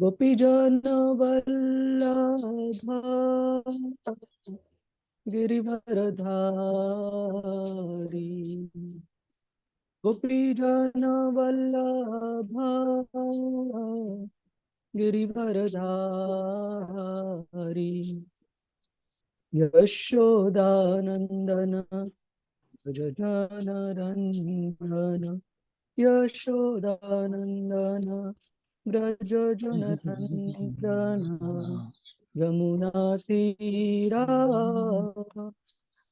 गोपीजन वल्लभा गिरिवरधारी। गोपीजन वल्लभा गिरिवरधारी। यशोदानंदन व्रजनरंजन। यशोदानंदन व्रजनरंजन। यमुना तीरा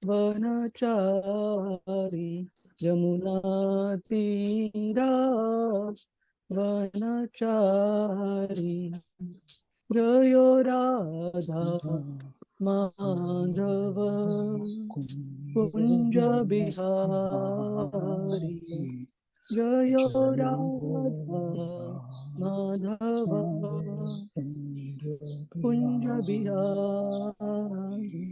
वनचारी। यमुना तीरा वनचारी। जयो राधा माधव कुंज बिहारी। जयो राधा माधव कुंज बिहारी।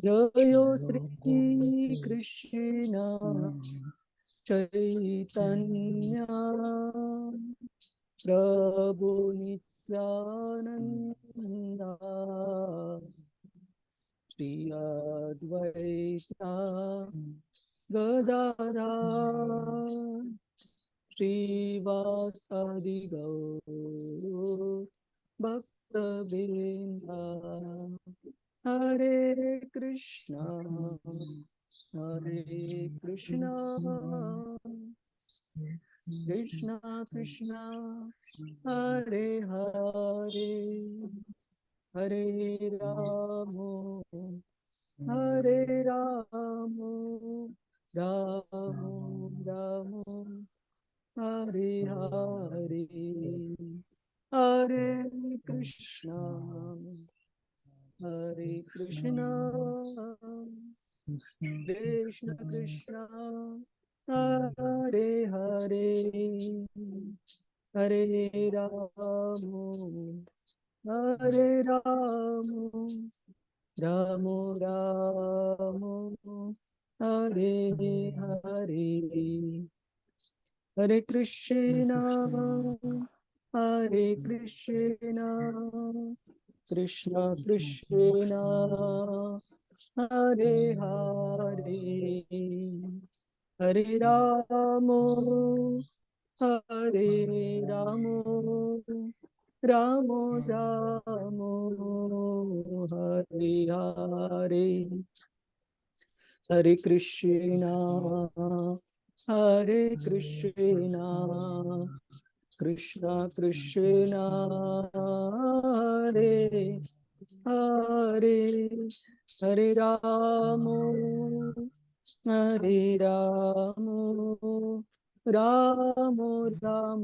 जयो श्री कृष्ण चैतन्य प्रभु नित्यानंद। श्री अद्वैता गदाधर श्रीवासादि गौर भक्तवृंद। हरे कृष्णा कृष्णा कृष्णा हरे हरे, हरे राम हरे राम, राम राम हरे हरे। हरे कृष्णा कृष्ण कृष्णा हरे हरे, हरे राम हरे राम, राम राम हरे हरे। हरे कृष्णा हरे कृष्णा, कृष्ण कृष्णा हरे हरे। हरे राम हरे राम, राम राम हरे हरे। हरे कृष्णा हरे कृष्णा, कृष्ण कृष्ण हरे हरे। हरे राम हरे राम, राम राम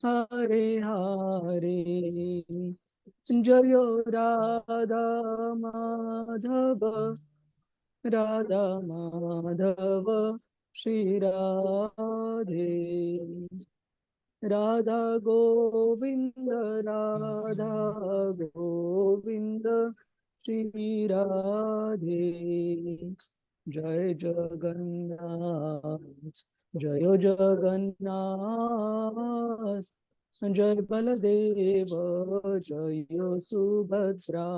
हरे हरे। जय राधा माधव, राधा माधव श्री राधे। राधा गोविंद, राधा गोविंद श्री राधे। जय जगन्नाथ, जय जगन्नाथ, जय बलदेव जय सुभद्रा।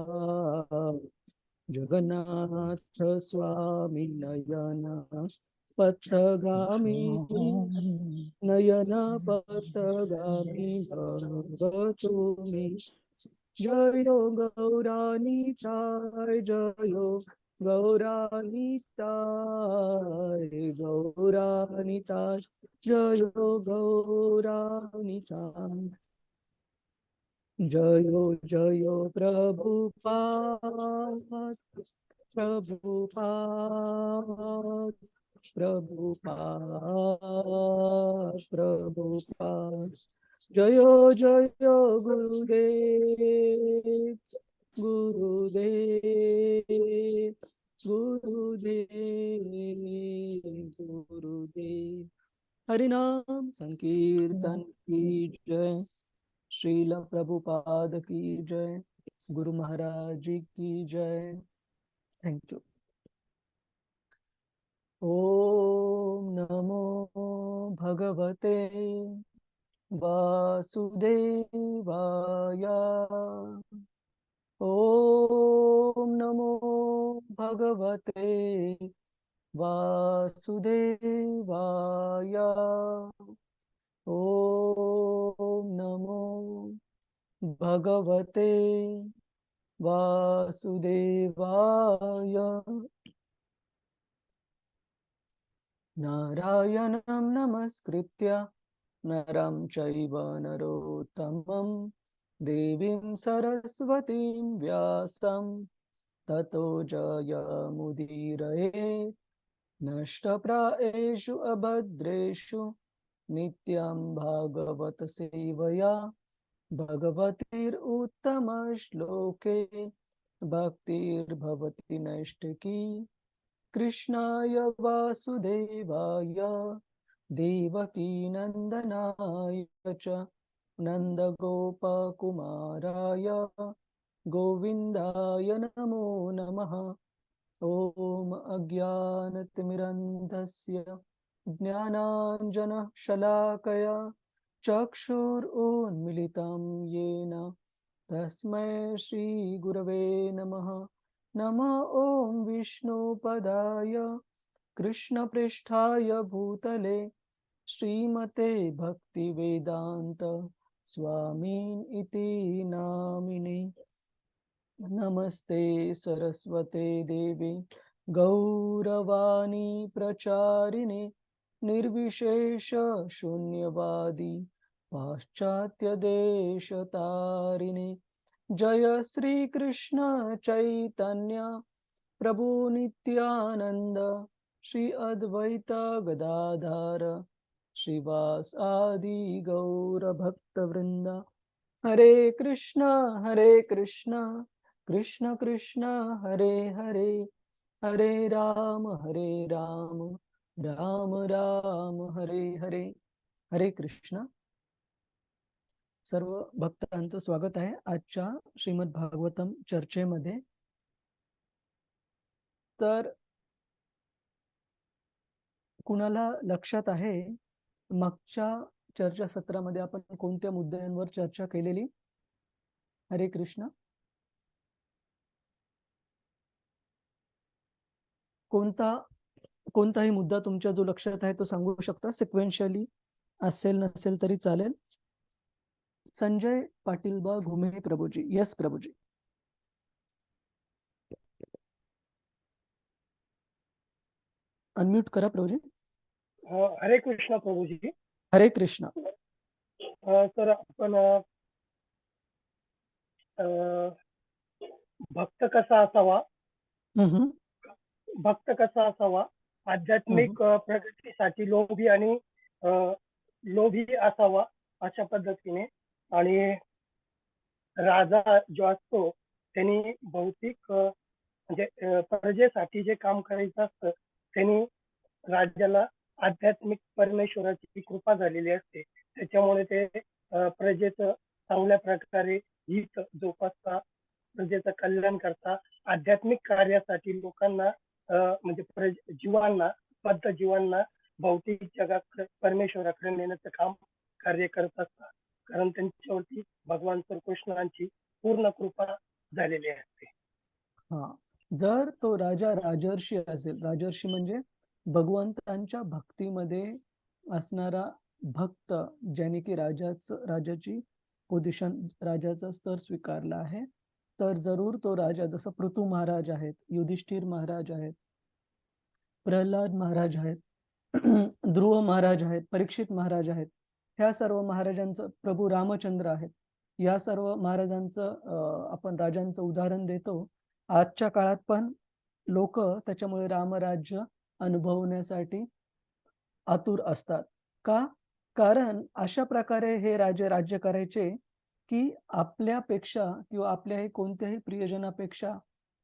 जगन्नाथ स्वामी नयन पथगामी, नयन पथगामी भव मे। जयो गौरानीताय, जयो गौरानीताय, गौरानीताय जयो गौरानीताय। जयो जयो प्रभुपाद, प्रभुपाद, प्रभुपाद, प्रभुपाद। जयो जयो गुरुदेव, गुरुदेव, गुरुदेव, गुरुदेव। हरिनाम संकीर्तन की जय। श्रील प्रभुपाद की जय। गुरु महाराज जी की जय। Thank you. ओम नमो भगवते वासुदेवाय। ओम नमो भगवते वासुदेवाय। ओम नमो भगवते वासुदेवाय। नारायणं नमस्कृत्य नरं चैव नरोत्तमं देवीं सरस्वतीं व्यासं ततो जयमुदीरयेत्। नष्टप्रायेषु अभद्रेषु नित्यं भागवत सेवया भगवतीरुत्तमश्लोके भक्तिर्भवति नैष्टिकी। कृष्णाय वासुदेवाय देवकी नन्दनाय च नन्दगोपकुमाराय गोविन्दाय नमो नमः। ॐ अज्ञानतिमिरन्धस्य ज्ञानाञ्जनशलाकया चक्षुरुन्मिलितं येन तस्मै श्रीगुरवे नमः। नमः ॐ विष्णुपदाय कृष्णपृष्ठाय भूतले श्रीमते भक्तिवेदान्त स्वामिन् इति नामिने। नमस्ते सरस्वते देवी गौरवाणी प्रचारिणे निर्विशेष शून्यवादी पाश्चात्य देशतारिणे। जय श्री कृष्ण चैतन्य प्रभु नित्यानंद श्री अद्वैत गदाधर श्रीवास आदि गौर भक्त वृंद। हरे कृष्ण कृष्ण कृष्ण हरे हरे, हरे राम राम राम हरे हरे। हरे कृष्ण। सर्व भक्तांचं स्वागत आहे आजच्या श्रीमद भागवतम चर्चेमध्ये। तर कुणाला लक्षात आहे मागच्या चर्चा सत्रामध्ये आपण कोणत्या मुद्द्यांवर चर्चा केलेली? हरे कृष्ण। कोणताही मुद्दा तुमच्या जो लक्षात आहे तो सांगू शकता, सिक्वेन्शियली असेल नसेल तरी चालेल। संजय पाटील बा घुमे प्रभुजी। यस प्रभुजी। अनम्यूट करा प्रभुजी। हरे कृष्ण प्रभुजी। हरे कृष्ण। सर आपण भक्त कसा असावा, भक्त कसा असावा, आध्यात्मिक प्रगतीसाठी लोभी आणि लोभी असावा अशा पद्धतीने, आणि राजा जो असतो त्यांनी भौतिक म्हणजे प्रजेसाठी जे काम करायचं असतं त्यांनी राज्याला आध्यात्मिक परमेश्वराची कृपा झालेली असते, त्याच्यामुळे ते प्रजेचं चांगल्या प्रकारे हित जोपासता, प्रजेचं कल्याण करता, आध्यात्मिक कार्यासाठी लोकांना म्हणजे जीवांना, बद्ध जीवांना भौतिक जगात परमेश्वराकडे नेण्याचं काम कार्य करत असतात, कारण त्यांच्यावरती भगवान श्रीकृष्णांची पूर्ण कृपा झालेली असते। हा, जर तो राजा राजर्षी असेल, राजर्षी म्हणजे भगवंतांच्या भक्तीमध्ये असणारा भक्त, ज्याने की राजाची पोझिशन, राजाचा स्तर स्वीकारला आहे, तर जरूर तो राजा, जसं पृथु महाराज आहेत, युधिष्ठिर महाराज आहेत, प्रल्हाद महाराज आहेत, ध्रुव महाराज आहेत, परीक्षित महाराज आहेत, ह्या सर्व महाराजांचं, प्रभू रामचंद्र आहेत, या सर्व महाराजांचं आपण राजांचं उदाहरण देतो। आजच्या काळात पण लोक त्याच्यामुळे रामराज्य अनुभवण्यासाठी आतुर असतात। का? कारण अशा प्रकारे हे राजे राज्य करायचे की आपल्यापेक्षा किंवा आपल्याही कोणत्याही प्रियजनापेक्षा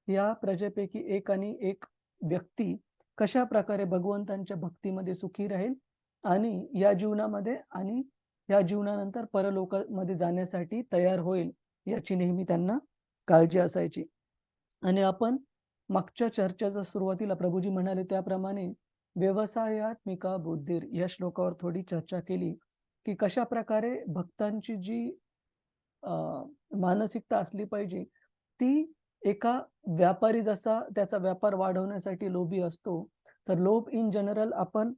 या प्रजेपैकी एक आणि एक व्यक्ती कशा प्रकारे भगवंतांच्या भक्तीमध्ये सुखी राहील आणि या जीवनामध्ये आणि या जीवनानंतर परलोकामध्ये जाण्यासाठी तयार होईल, याची नेहमी त्यांना काळजी असायची। आणि आपण मागच्या चर्चेच्या सुरुवातीला प्रभुजी म्हणाले त्याप्रमाणे व्यवसायात्मिका बुद्धीर या श्लोकावर थोडी चर्चा केली की कशा प्रकारे भक्तांची जी मानसिकता असली पाहिजे, ती एका व्यापारी जसा त्याचा व्यापार वाढवण्यासाठी लोभी असतो, तर लोभ इन जनरल आपण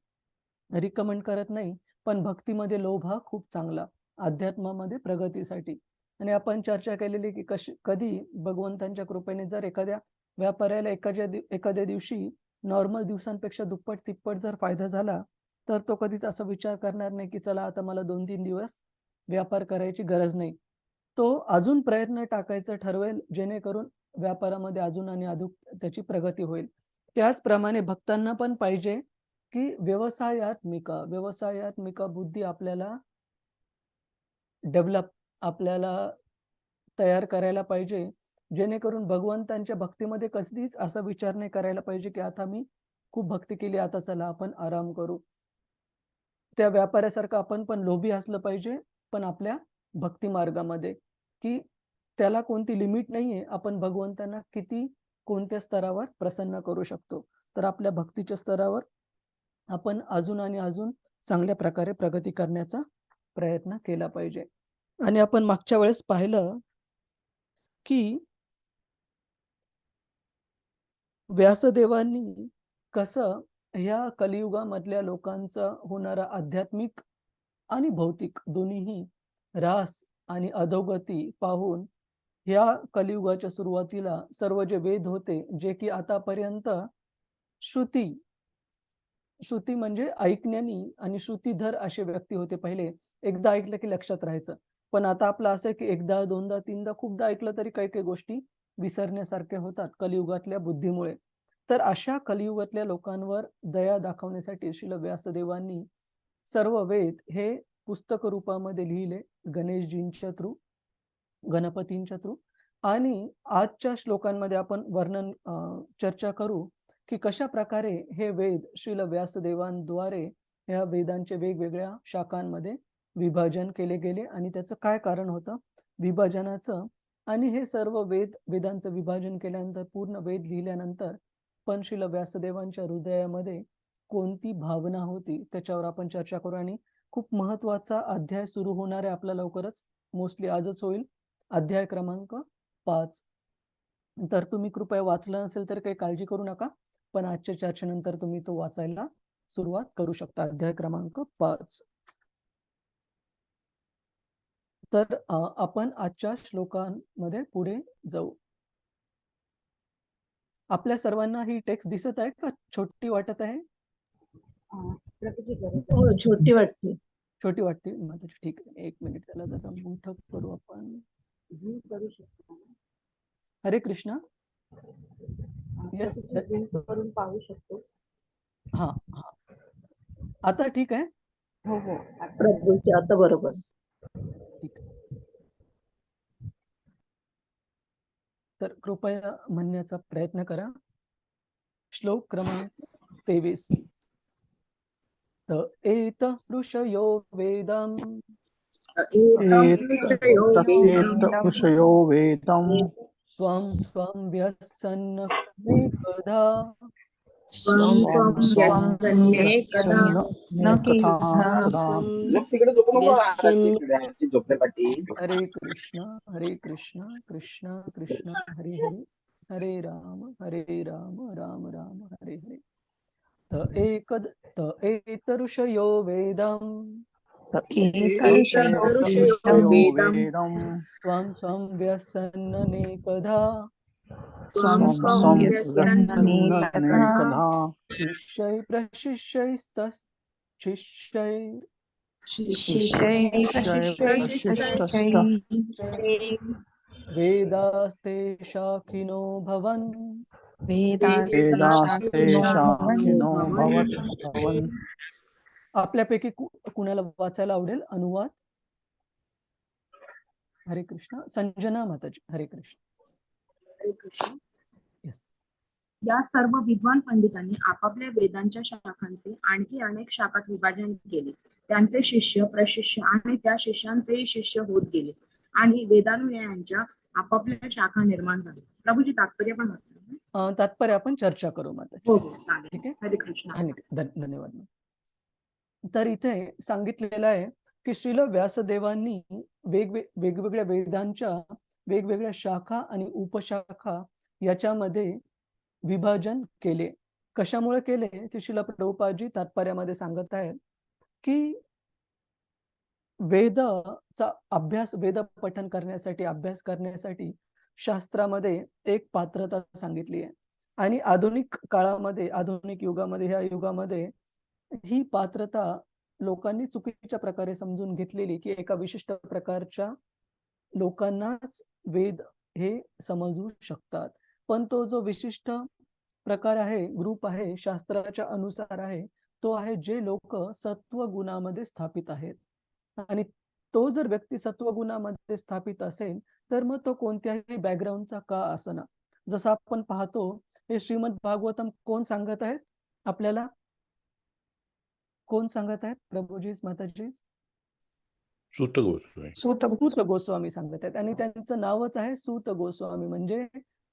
रिकमेंड करत नाही. पण भक्तीमध्ये लोभ हा खूप चांगला, अध्यात्मामध्ये प्रगतीसाठी. आणि आपण चर्चा केलेली की कधी भगवंतांच्या कृपेने जर एखाद्या व्यापाऱ्याला एखाद्या दिवशी नॉर्मल दिवसांपेक्षा दुप्पट-तिप्पट जर फायदा झाला, तर तो कधीच असा विचार करणार नाही की चला आता मला 2-3 दिवस व्यापार करायची गरज नाही. तो अजून प्रयत्न टाकायचं ठरवेल, जेणेकरून व्यापारामध्ये अजून आणि अधिक त्याची प्रगती होईल. त्याचप्रमाणे भक्तांना पण पाहिजे की व्यवसायात्मिका बुद्धी आपल्याला डेव्हलप आपल्याला तयार करायला पाहिजे. जेणेकरून भगवंतांच्या भक्तीमध्ये कधीच असा विचार नाही करायला पाहिजे, की आता मी खूप भक्ती केली, आता चला आपण आराम करू. त्या व्यापाऱ्यासारखं आपण पण लोभी असलं पाहिजे, पण आपल्या भक्ती मार्गामध्ये, की त्याला कोणती लिमिट नाहीये. आपण भगवंतांना किती, कोणत्या स्तरावर प्रसन्न करू शकतो. तर आपल्या भक्तीच्या स्तरावर आपण अजून आणि अजून चांगल्या प्रकारे प्रगती करण्याचा प्रयत्न केला पाहिजे. आणि आपण मागच्या वेळेस पाहिलं, की व्यासदेवांनी कसं ह्या कलियुगामधल्या लोकांचा होणारा आध्यात्मिक आणि भौतिक दोन्हीही ऱ्हास आणि अधोगती पाहून ह्या कलियुगाच्या सुरुवातीला सर्व जे वेद होते, जे की आतापर्यंत श्रुती श्रुती म्हणजे ऐकण्यानी आणि श्रुतीधर असे व्यक्ती होते पहिले. एकदा ऐकलं की लक्षात राहायचं. पण आता आपलं असं आहे की एकदा, दोनदा, तीनदा, खूपदा ऐकलं तरी काही-काही गोष्टी विसरण्यासारख्या होतात कलियुगातल्या बुद्धीमुळे. तर अशा कलियुगातल्या लोकांवर दया दाखवण्यासाठी श्रील व्यासदेवांनी सर्व वेद हे पुस्तक रूपामध्ये लिहिले गणेशजींच्या थ्रू, गणपतींच्या थ्रू. आणि आजच्या श्लोकांमध्ये आपण चर्चा करू की कशा प्रकारे हे वेद श्रील व्यासदेवांद्वारे या वेदांचे वेगवेगळ्या शाखांमध्ये विभाजन केले गेले आणि त्याचं काय कारण होतं विभाजनाचं. आणि हे सर्व वेदांचं विभाजन केल्यानंतर पूर्ण वेद लिहिल्यानंतर पण श्रील व्यासदेवांच्या हृदयामध्ये कोणती भावना होती त्याच्यावर आपण चर्चा करू. आणि खूप महत्वाचा अध्याय सुरू होणार आहे आपला लवकरच, मोस्टली आजच होईल, अध्याय क्रमांक 5. तर तुम्ही कृपया वाचलं नसेल तर काही काळजी करू नका, पण आजच्या चर्चेनंतर तुम्ही तो वाचायला सुरुवात करू शकता. अध्याय क्रमांक 5. तर आपण आजच्या श्लोकांमध्ये पुढे जाऊ. आपल्या सर्वांना ही टेक्स्ट दिसत आहे का? छोटी वाटत आहे? हो, छोटी वाटते. छोटी वाटते? ठीक आहे. 1 मिनिट, त्याला जरा मोठं करू आपण. करू शकतो. हरे कृष्णा. येस, करून पाहू शकतो. हा हा, आता ठीक आहे. हो हो, प्रभूची आता बरोबर. ठीक आहे. तर कृपया म्हणण्याचा प्रयत्न करा. श्लोक क्रमांक 23. त एत ऋषयो वेदम ऋषयो वेदं स्वं स्वं व्यसन्न एकधा हरे कृष्ण कृष्ण कृष्ण हरे हरे, हरे राम राम राम हरे हरे. त एत ऋषयो वेदम स्वं स्वं व्यसन्ननेकधा शिष्यै वेदास्ते शाखिनो भवन्. आपल्यापैकी कुणाला वाचायला आवडेल अनुवाद? हरे कृष्ण. संजना माताजी, हरे कृष्ण. हरे कृष्ण. येस. या सर्व विद्वान पंडितांनी आपापल्या वेदांच्या शाखांचे आणखी अनेक शाखात विभाजन केले. त्यांचे शिष्य, प्रशिष्य आणि त्या शिष्यांचे शिष्य होत गेले आणि वेदानुयायांच्या आपापल्या शाखा निर्माण झाल्या. प्रभूजी तात्पर्य पण तात्पर्य आपण चर्चा करू माताजी. हो हो, चालेल. ठीक आहे. हरे कृष्ण. धन्यवाद. तर इथे सांगितलेलं आहे की श्रील व्यासदेवांनी वेगवेगळ्या वेदांच्या वेगवेगळ्या शाखा आणि उपशाखा याच्यामध्ये विभाजन केले. कशामुळे केले ते श्रील प्रभुपादजी तात्पर्यामध्ये सांगत आहेत की वेदचा अभ्यास, वेद पठन करण्यासाठी, अभ्यास करण्यासाठी शास्त्रामध्ये एक पात्रता सांगितली आहे. आणि आधुनिक काळामध्ये, आधुनिक युगामध्ये, ह्या युगामध्ये ही पात्रता लोकांनी चुकीच्या प्रकारे समजून घेतलेली, की एका विशिष्ट प्रकारच्या लोकांनाच वेद हे समजू शकतात. पण तो जो विशिष्ट प्रकार आहे, ग्रुप आहे, शास्त्राच्या अनुसार आहे, तो आहे जे लोक सत्व गुणामध्ये स्थापित आहेत. आणि तो जर व्यक्ती सत्व गुणामध्ये स्थापित असेल तर मग तो कोणत्याही बॅकग्राऊंडचा का असना. जसं आपण पाहतो हे श्रीमद भागवतम कोण सांगत आहेत आपल्याला? कोण सांगत आहेत? प्रभुजी, माताजी? सूत गोस्वामी. सूत गोस्वामी सांगत आहेत. आणि त्यांचं नावच आहे सूत गोस्वामी. म्हणजे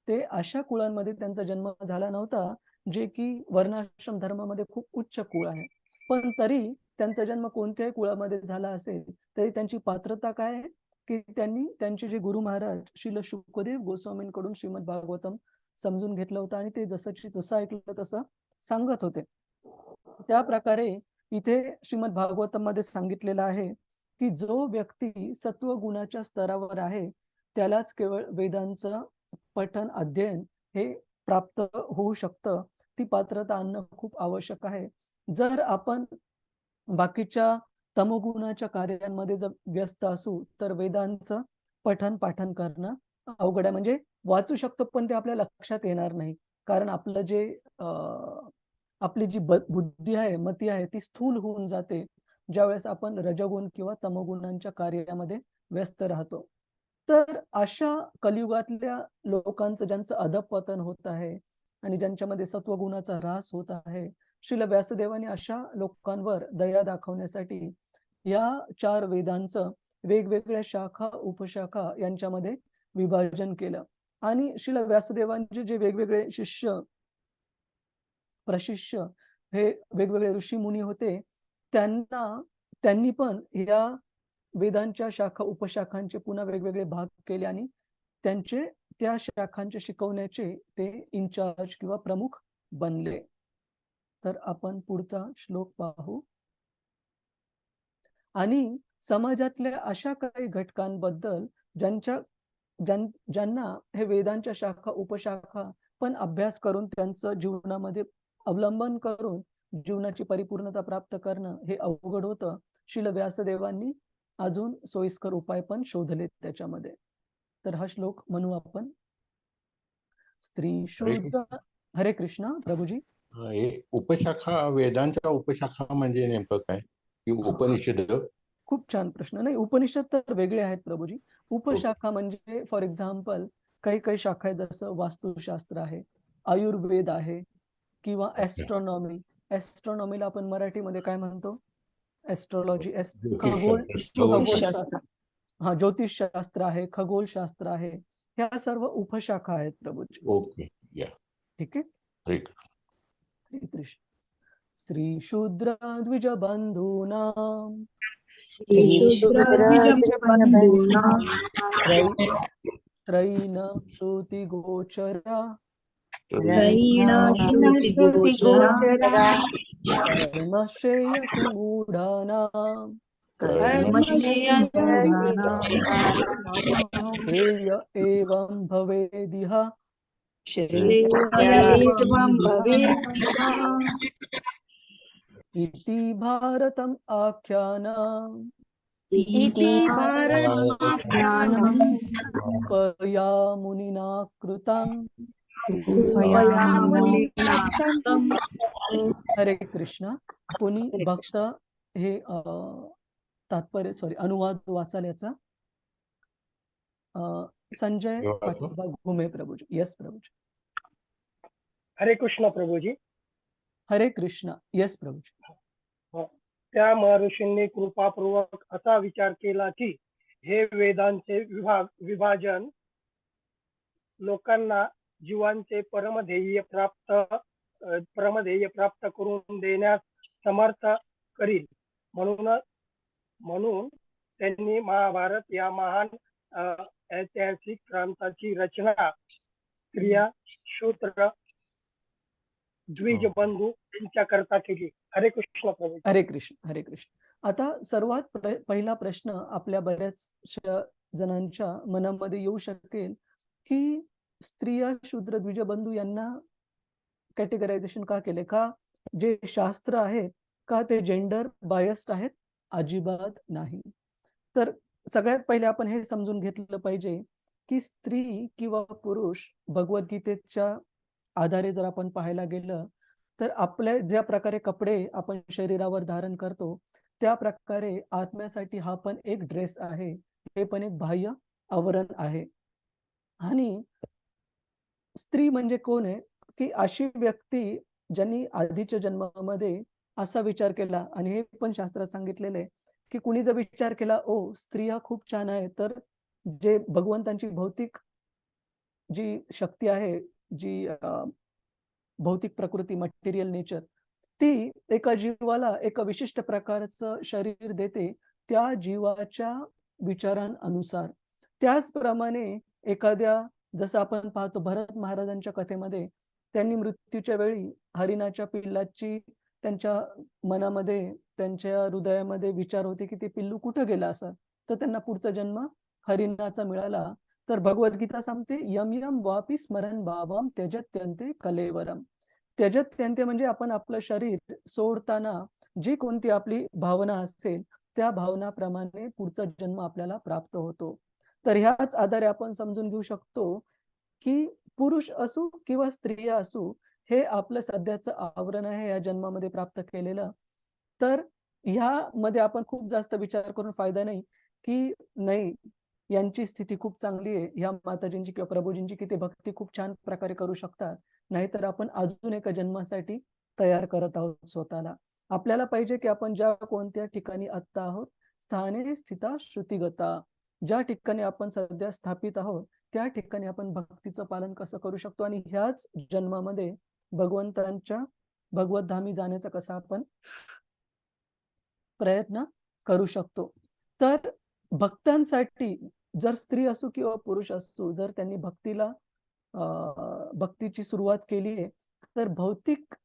ते अशा कुळांमध्ये त्यांचा जन्म झाला नव्हता जे की वर्णाश्रम धर्मामध्ये खूप उच्च कुळ आहे. पण तरी त्यांचा जन्म कोणत्याही कुळामध्ये झाला असेल तरी त्यांची पात्रता काय आहे की त्यांनी त्यांचे जे गुरु महाराज श्रील शुकदेव गोस्वामींकडून श्रीमद भागवतम समजून घेतलं होतं आणि ते जसं ऐकलं तसं सांगत होते. त्या प्रकारे इथे श्रीमद भागवतम मध्ये सांगितलेलं आहे की जो व्यक्ती सत्व गुणाच्या स्तरावर आहे त्यालाच केवळ वेदांचं पठन, अध्ययन हे प्राप्त होऊ शकतं. ती पात्रता आणणं खूप आवश्यक आहे. जर आपण बाकीच्या तमोगुणाच्या कार्यांमध्ये जर व्यस्त असू तर वेदांचं पठन पाठन करणं अवघड आहे. म्हणजे वाचू शकतो पण ते आपल्या लक्षात येणार नाही. कारण आपलं जे आपली जी बुद्धी आहे, मती आहे, ती स्थूल होऊन जाते ज्यावेळेस आपण रजगुण किंवा तमोगुणांच्या कार्यामध्ये व्यस्त राहतो. तर अशा कलियुगातल्या लोकांचं ज्यांचं अधपतन होत आहे आणि ज्यांच्यामध्ये सत्वगुणाचा ऱ्हास होत आहे, श्रील व्यासदेवांनी अशा लोकांवर दया दाखवण्यासाठी या 4 वेदांचं वेगवेगळ्या शाखा, उपशाखा यांच्यामध्ये विभाजन केलं. आणि श्रील व्यासदेवांचे जे वेगवेगळे शिष्य, प्रशिष्य हे वेगवेगळे ऋषी मुनी होते, त्यांनी पण या वेदांच्या शाखा उपशाखांचे पुन्हा वेगवेगळे भाग केले आणि त्यांचे त्या शाखांचे शिकवण्याचे ते इन्चार्ज किंवा प्रमुख बनले. तर आपण पुढचा श्लोक पाहू. आणि समाजातल्या अशा काही घटकांबद्दल ज्यांना हे वेदांच्या शाखा उपशाखा पण अभ्यास करून त्यांचं जीवनामध्ये अवलंबन करून जीवनाची परिपूर्णता प्राप्त करणं हे अवघड होतं. श्रील व्यासदेवांनी अजून सोयीस्कर उपाय पण शोधले त्याच्यामध्ये. तर हा श्लोक म्हणू आपण. स्त्री शूद्र. हरे कृष्णा प्रभुजी. हे उपशाखा, वेदांच्या उपशाखा म्हणजे नेमकं काय? की उपनिषद? खूप छान प्रश्न. नाही, उपनिषद तर वेगळे आहेत प्रभुजी. उपशाखा म्हणजे फॉर एक्झाम्पल काही शाखा आहेत, जसं वास्तुशास्त्र आहे, आयुर्वेद आहे किंवा ऍस्ट्रॉनॉमी. ऍस्ट्रॉनॉमीला आपण मराठीमध्ये काय म्हणतो? ऍस्ट्रॉलॉजी, खगोलशास्त्र. हा, ज्योतिषशास्त्र आहे, खगोलशास्त्र आहे. ह्या सर्व उपशाखा आहेत प्रभुजी. ओके, या, ठीक आहे. हरे कृष्ण. श्री शूद्र द्विज बंधूनां त्रयीन श्रुति गोचरा कर्मश्रेयसि मूढानां श्रेय एवं भवेदिह इति भारतम् आख्यानम् उपया मुनिना कृतम्. हरे कृष्णा. कोणी भक्त हे तात्पर्य अनुवाद वाचाल याचा? संजय घुमे प्रभुजी. यस प्रभुजी. हरे कृष्ण प्रभुजी. हरे कृष्णा. यस प्रभुजी. त्या महर्षींनी कृपापूर्वक असा विचार केला की हे वेदांचे विभाजन लोकांना जीवांचे परमध्येय प्राप्त करून देण्यास समर्थ करील. म्हणून म्हणून त्यांनी महाभारत या महान ऐतिहासिक ग्रंथाची रचना स्त्रिया, शूद्र, द्विजबंधू यांच्याकरता केली. हरे कृष्ण प्रभू. हरे कृष्ण, हरे कृष्ण. आता सर्वात पहिला प्रश्न आपल्या बऱ्याचशा जणांच्या मनामध्ये येऊ शकेल की स्त्रिया, शूद्र, द्विजबंधू यांना कॅटेगरायझेशन का केले? का जे शास्त्र आहे का ते जेंडर बायस्ड आहेत? अजिबात नाही. तर सगळ्यात पहिले आपण हे समजून घेतलं पाहिजे की स्त्री किंवा पुरुष भगवद्गीतेच्या आधारे जर आपण पाहायला गेलं तर आपल्या ज्या प्रकारे कपडे आपण शरीरावर धारण करतो त्या प्रकारे आत्म्यासाठी हा पण एक ड्रेस आहे, हे पण एक बाह्य आवरण आहे. आणि स्त्री म्हणजे कोण आहे की अशी व्यक्ती ज्यांनी आधीच्या जन्मामध्ये असा विचार केला, आणि हे पण शास्त्रात सांगितलेलं आहे की कुणी जर विचार केला ओ स्त्रिया खूप छान आहे, तर जे भगवंतांची भौतिक जी शक्ती आहे, जी भौतिक प्रकृती, मटेरियल नेचर, ती एका जीवाला एका विशिष्ट प्रकारचं शरीर देते त्या जीवाच्या विचारांनुसार. त्याचप्रमाणे एखाद्या, जसं आपण पाहतो भरत महाराजांच्या कथेमध्ये, त्यांनी मृत्यूच्या वेळी हरिणाच्या पिल्लाची त्यांच्या मनामध्ये, त्यांच्या हृदयामध्ये विचार होते की ते पिल्लू कुठं गेलं असं, तर त्यांना पुढचा जन्म हरिणाचा मिळाला. तर भगवद्गीता सांगते यम यम वापी स्मरण भावम त्यजत्यन्ते कलेवरम. त्यजत्यन्ते म्हणजे आपण आपलं शरीर सोडताना जी कोणती आपली भावना असेल त्या भावनाप्रमाणे पुढचा जन्म आपल्याला प्राप्त होतो. तर ह्याच आधारे आपण समजून घेऊ शकतो की पुरुष असू किंवा स्त्रिया असू, हे आपलं सध्याचं आवरण आहे या जन्मामध्ये प्राप्त केलेलं. तर ह्यामध्ये आपण खूप जास्त विचार करून फायदा नाही की नाही यांची स्थिती खूप चांगली आहे, ह्या माताजींची किंवा प्रभूजींची की ते भक्ती खूप छान प्रकारे करू शकतात, नाहीतर आपण अजून एका जन्मासाठी तयार करत आहोत स्वतःला. आपल्याला पाहिजे की आपण ज्या कोणत्या ठिकाणी आत्ता आहोत, स्थाने स्थिता श्रुतिगता, ज्या ठिकाणी आपण सध्या स्थापित आहोत त्या ठिकाणी आपण भक्तीचं पालन कसं करू शकतो आणि ह्याच जन्मामध्ये भगवंतांच्या भगवतधामी जाण्याचा कसा आपण प्रयत्न करू शकतो. तर भक्तांसाठी जर स्त्री असो किंवा पुरुष असो, जर त्यांनी भक्तीची सुरुवात केली आहे, तर भौतिक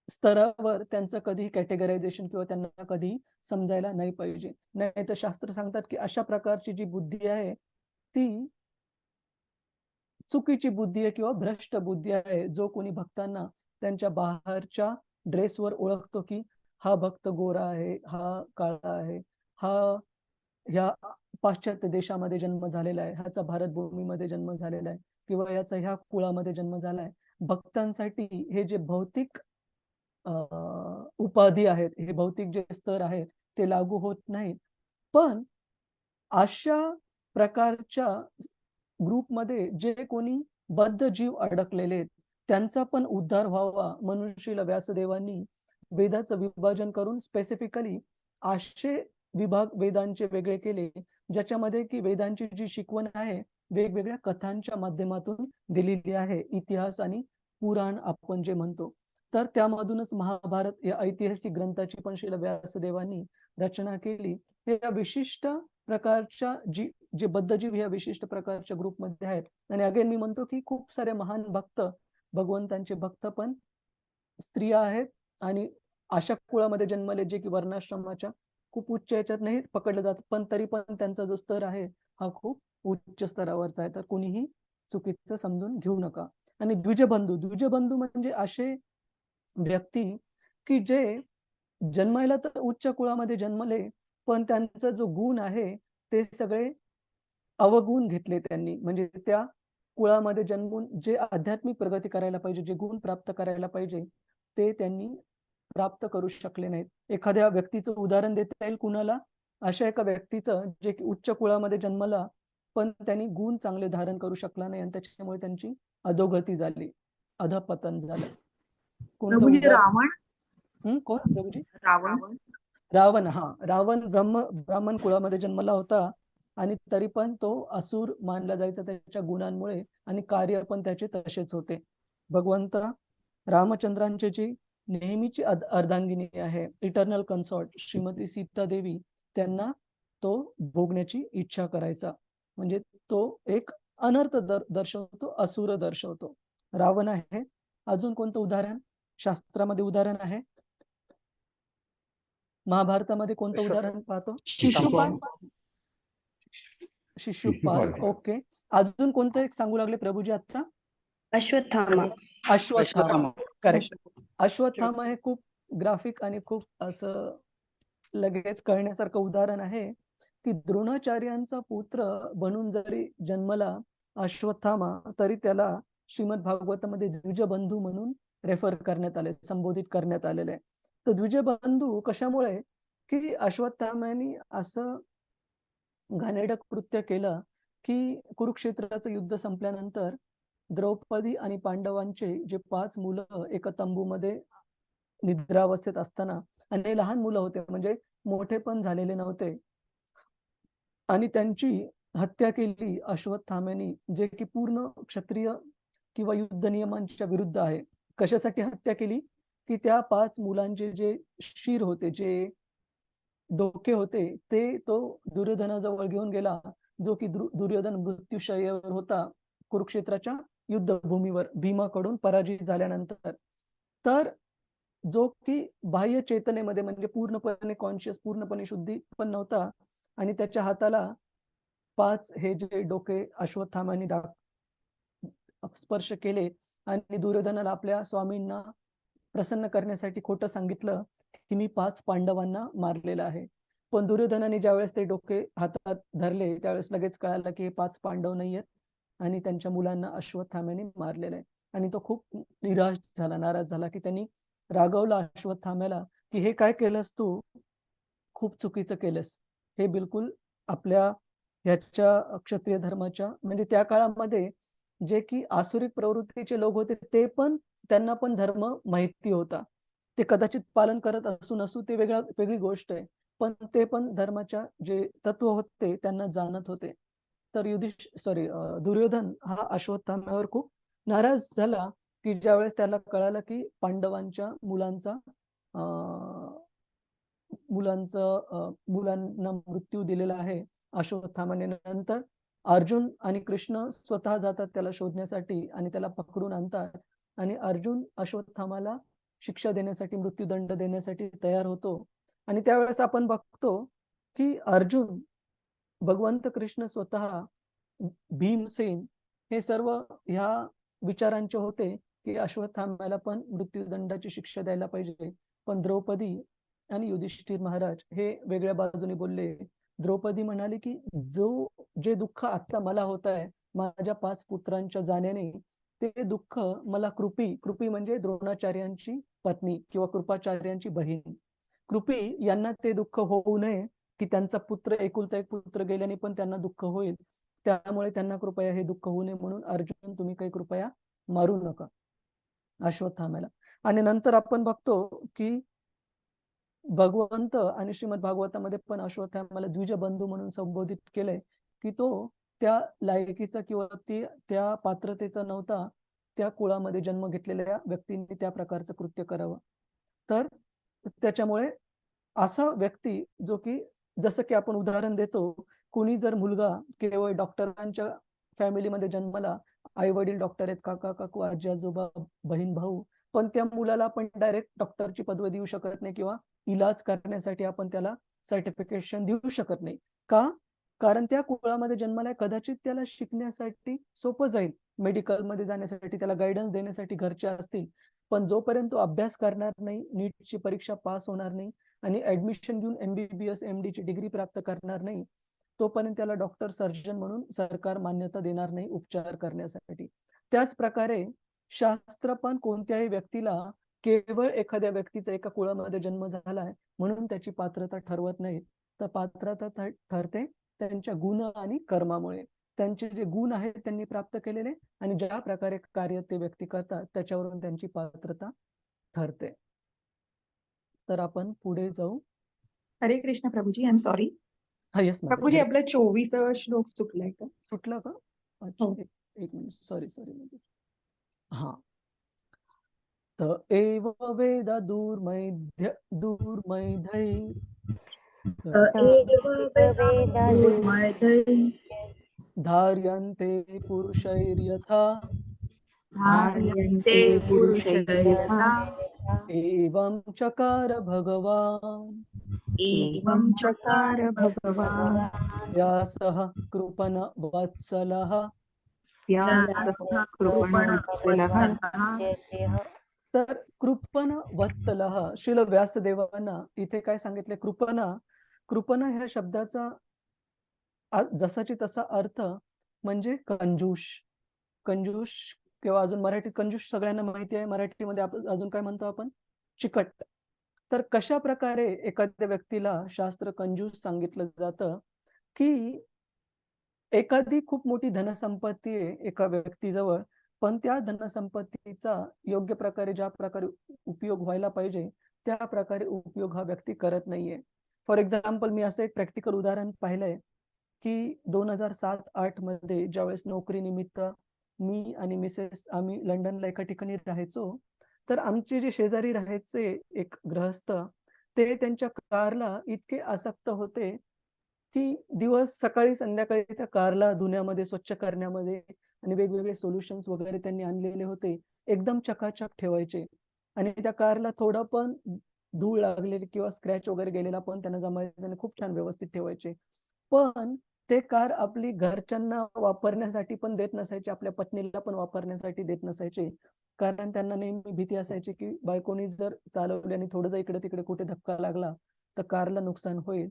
स्तरावर त्यांचं कधी कॅटेगरायझेशन किंवा त्यांना कधी समजायला नाही पाहिजे. नाही तर शास्त्र सांगतात की अशा प्रकारची जी बुद्धी आहे ती चुकीची बुद्धी आहे किंवा भ्रष्ट बुद्धी आहे. जो कोणी भक्तांना त्यांच्या बाहेरच्या ड्रेसवर ओळखतो की हा भक्त गोरा आहे, हा काळा आहे, हा ह्या पाश्चात्य देशामध्ये जन्म झालेला आहे, ह्याचा भारत भूमीमध्ये जन्म झालेला आहे किंवा याचा ह्या कुळामध्ये जन्म झाला आहे. भक्तांसाठी हे जे भौतिक उपाधी आहेत, हे भौतिक जे स्तर आहेत ते लागू होत नाहीत. पण अशा प्रकारच्या ग्रुपमध्ये जे कोणी बद्ध जीव अडकलेले आहेत त्यांचा पण उद्धार व्हावा म्हणून श्रील व्यासदेवांनी वेदाचं विभाजन करून स्पेसिफिकली 800 विभाग वेदांचे वेगळे केले, ज्याच्यामध्ये की वेदांची जी शिकवण आहे वेगवेगळ्या कथांच्या माध्यमातून दिलेली आहे, इतिहास आणि पुराण आपण जे म्हणतो. तर त्यामधूनच महाभारत या ऐतिहासिक ग्रंथाची पण श्रील व्यासदेवांनी रचना केली. हे या विशिष्ट प्रकारच्या जे बद्धजीव ह्या विशिष्ट प्रकारच्या ग्रुपमध्ये आहेत. आणि अगेन मी म्हणतो की खूप सारे महान भक्त, भगवंतांचे भक्त पण स्त्रिया आहेत आणि अशा कुळामध्ये जन्मले जे की वर्णाश्रमाच्या खूप उच्च याच्यात नाही पकडलं जात, पण तरी पण त्यांचा जो स्तर आहे हा खूप उच्च स्तरावरचा आहे. तर कोणीही चुकीचं समजून घेऊ नका. आणि द्विजबंधू म्हणजे असे व्यक्ती की जे जन्मायला तर उच्च कुळामध्ये जन्मले, पण त्यांचा जो गुण आहे ते सगळे अवगुण घेतले त्यांनी. म्हणजे त्या कुळामध्ये जन्मून जे आध्यात्मिक प्रगती करायला पाहिजे, जे गुण प्राप्त करायला पाहिजे ते त्यांनी प्राप्त करू शकले नाहीत. एखाद्या व्यक्तीचं उदाहरण देता येईल कुणाला? अशा एका व्यक्तीचं जे की उच्च कुळामध्ये जन्मला, पण त्यांनी गुण चांगले धारण करू शकला नाही आणि त्याच्यामुळे त्यांची अधोगती झाली, अधपतन झालं. कोणतं प्रभूजी उदाहरण? रावण कोण प्रभूजी? रावण रावण. हा, रावण ब्राह्मण कुळामध्ये जन्मला होता आणि तरी पण तो असुर मानला जायचा त्याच्या गुणांमुळे, आणि कार्य पण त्याचे तसेच होते. भगवंत रामचंद्रांची जी नेहमीची अर्धांगिनी आहे, इटर्नल कन्सॉर्ट श्रीमती सीता देवी, त्यांना तो भोगण्याची इच्छा करायचा. म्हणजे तो एक अनर्थ दर्शवतो, असुर दर्शवतो. रावण आहे. अजून कोणतं उदाहरण शास्त्रामध्ये उदाहरण आहे? महाभारतामध्ये कोणतं उदाहरण पाहतो? शिशुपाल. शिशुपाल. ओके. अजून कोणतं एक सांगू लागले प्रभूजी आता? अश्वत्थामा. अश्वत्थामा. करेक्ट. अश्वत्थामा हे खूप ग्राफिक आणि खूप असं लगेच कळण्यासारखं उदाहरण आहे की द्रोणाचार्यांचा पुत्र बनून जरी जन्मला अश्वत्थामा, तरी त्याला श्रीमद भागवतामध्ये द्विजबंधू म्हणून रेफर करण्यात आले, संबोधित करण्यात आलेले आहे. तर द्विजबंधू कशामुळे? की अश्वत्थामाने असं घाणेरडं कृत्य केलं की कुरुक्षेत्राचं युद्ध संपल्यानंतर द्रौपदी आणि पांडवांचे जे 5 मुलं एका तंबूमध्ये निद्रावस्थेत असताना, आणि लहान मुलं होते, म्हणजे मोठे पण झालेले नव्हते, आणि त्यांची हत्या केली अश्वत्थाम्याने, जे की पूर्ण क्षत्रिय किंवा युद्ध नियमांच्या विरुद्ध आहे. कशासाठी हत्या केली? की त्या 5 मुलांचे जे शिर होते, जे डोके होते, ते तो दुर्योधनाजवळ घेऊन गेला, जो की दुर्योधन मृत्यूशय्येवर होता कुरुक्षेत्राच्या युद्धभूमीवर भीमाकडून पराजित झाल्यानंतर. तर जो की बाह्य चेतनेमध्ये म्हणजे पूर्णपणे कॉन्शियस, पूर्णपणे शुद्धी पण नव्हता, आणि त्याच्या हाताला 5 हे जे डोके अश्वत्थामाने स्पर्श केले, आणि दुर्योधनाला आपल्या स्वामींना प्रसन्न करण्यासाठी खोटं सांगितलं की मी 5 पांडवांना मारलेलं आहे. पण दुर्योधनाने ज्यावेळेस ते डोके हातात धरले, त्यावेळेस लगेच कळालं की हे 5 पांडव नाहीयेत, आणि त्यांच्या मुलांना अश्वत्थाम्याने मारलेलं आहे. आणि तो खूप निराश झाला, नाराज झाला, की त्यांनी रागवला अश्वत्थाम्याला की हे काय केलंस तू? खूप चुकीचं केलंस. हे बिलकुल आपल्या ह्याच्या क्षत्रिय धर्माच्या, म्हणजे त्या काळामध्ये जे की आसुरिक प्रवृत्तीचे लोक होते, ते पण त्यांना पण धर्म माहिती होता. ते कदाचित पालन करत असू नसू ते वेगळी गोष्ट आहे. पण ते पण धर्माच्या जे तत्व होते त्यांना जाणत होते. तर दुर्योधन हा अश्वत्थाम्यावर खूप नाराज झाला की ज्यावेळेस त्याला कळालं की पांडवांच्या मुलांना मृत्यू दिलेला आहे अश्वत्थामाने. नंतर अर्जुन आणि कृष्ण स्वतः जातात त्याला शोधण्यासाठी आणि त्याला पकडून आणतात, आणि अर्जुन अश्वत्थामाला शिक्षा देण्यासाठी, मृत्यूदंड देण्यासाठी तयार होतो. आणि त्यावेळेस आपण बघतो की अर्जुन, भगवंत कृष्ण स्वतः, भीमसेन हे सर्व ह्या विचारांचे होते की अश्वत्थाम्याला पण मृत्यूदंडाची शिक्षा द्यायला पाहिजे. पण द्रौपदी आणि युधिष्ठिर महाराज हे वेगळ्या बाजूने बोलले. द्रौपदी म्हणाली की जे दुःख आता मला होत आहे माझ्या 5 पुत्रांच्या जाण्याने, ते दुःख मला कृपी म्हणजे द्रोणाचार्यांची पत्नी किंवा कृपाचार्यांची बहीण, कृपी यांना ते दुःख होऊ नये की त्यांचा पुत्र, एकुलता एक पुत्र गेल्याने पण त्यांना दुःख होईल. त्यामुळे त्यांना कृपया हे दुःख होऊ नये म्हणून अर्जुन तुम्ही काही कृपया मारू नका अश्वत्थाम्याला. आणि नंतर आपण बघतो की भगवंत आणि श्रीमद भागवतामध्ये पण अश्वत्थाम्याला द्विजबंधू म्हणून संबोधित केलंय की तो त्या लायकीचा किंवा त्या पात्रतेचा नव्हता, त्या कुळामध्ये जन्म घेतलेल्या व्यक्तींनी त्या प्रकारचं कृत्य करावं. तर त्याच्यामुळे असा व्यक्ती जो की, जसं की आपण उदाहरण देतो, कुणी जर मुलगा केवळ डॉक्टरांच्या फॅमिलीमध्ये जन्मला, आई वडील डॉक्टर आहेत, काका काकू, आजी आजोबा, बहीण भाऊ, पण त्या मुलाला आपण डायरेक्ट डॉक्टरची पदवी देऊ शकत नाही किंवा इलाज करण्यासाठी आपण त्याला सर्टिफिकेशन देऊ शकत नाही. का? कारण त्या कुळामध्ये जन्माला कदाचित त्याला शिकण्यासाठी सोपं जाईल, मेडिकलमध्ये जाण्यासाठी त्याला गायडन्स देण्यासाठी घरचे असतील, पण जोपर्यंत तो अभ्यास करणार नाही, नीटची परीक्षा पास होणार नाही आणि ऍडमिशन घेऊन MBBS MD ची डिग्री प्राप्त करणार नाही, तोपर्यंत त्याला डॉक्टर, सर्जन म्हणून सरकार मान्यता देणार नाही उपचार करण्यासाठी. त्याच प्रकारे शास्त्र पण कोणत्याही व्यक्तीला केवळ एखाद्या व्यक्तीचा एका कुळामध्ये जन्म झालाय म्हणून त्याची पात्रता ठरवत नाही, तर पात्रता ठरते त्यांच्या गुण आणि कर्मामुळे. त्यांचे जे गुण आहेत त्यांनी प्राप्त केलेले आणि ज्या प्रकारे कार्य ते व्यक्ती करतात त्याच्यावरून त्यांची पात्रता ठरते. तर आपण पुढे जाऊ. हरे Krishna Prabhuji, I am sorry हा, येस प्रभूजी, आपला 24वा श्लोक चुकलाय का? सुटला का? अच्छा, एक मिनिट, सॉरी. हा, तर एव वेद दूर्मैधै एव वेदानुर्मदै धार्यन्ते पुरुषैर्यथा धार्यन्ते पुरुषैर्यथा एवं चकार भगवान् एवं चकार भगवान् व्यासः कृपण वत्सलः व्यासः कृपणवत्सलः तर कृपण वत्सलः श्रील व्यासदेवांना इथे काय सांगितले कृपण ह्या शब्दाचा जसाची तसा अर्थ म्हणजे कंजूष किंवा अजून मराठीत कंजूष सगळ्यांना माहिती आहे. मराठीमध्ये अजून काय म्हणतो आपण, चिकट. तर कशा प्रकारे एखाद्या व्यक्तीला शास्त्र कंजूस सांगितलं जातं की एखादी खूप मोठी धनसंपत्ती आहे एका व्यक्तीजवळ, पण त्या धनसंपत्तीचा योग्य प्रकारे ज्या प्रकारे उपयोग व्हायला पाहिजे त्या प्रकारे उपयोग हा व्यक्ती करत नाहीये. फॉर एक्झाम्पल मी असं एक प्रॅक्टिकल उदाहरण पाहिलंय की 2007-08 मध्ये ज्यावेळेस नोकरी निमित्त मी आणि मिसेस आम्ही लंडनला एका ठिकाणी राहायचो, तर आमचे जे शेजारी राहायचे एक गृहस्थ, ते त्यांच्या कारला इतके आसक्त होते की दिवस सकाळी संध्याकाळी त्या कारला धुण्यामध्ये, स्वच्छ करण्यामध्ये आणि वेगवेगळे सोल्युशन्स वगैरे त्यांनी आणलेले होते, एकदम चकाचक ठेवायचे. आणि त्या कारला थोडं पण धूळ लागलेली किंवा स्क्रॅच वगैरे गेलेला पण त्यांना जमायचं आणि खूप छान व्यवस्थित ठेवायचे. पण ते कार आपली घरच्यांना वापरण्यासाठी पण देत नसायचे, आपल्या पत्नीला पण वापरण्यासाठी देत नसायचे. कारण त्यांना नेहमी भीती असायची की बायकोनी जर चालवली आणि थोडं जर इकडे तिकडे कुठे धक्का लागला तर कारला नुकसान होईल.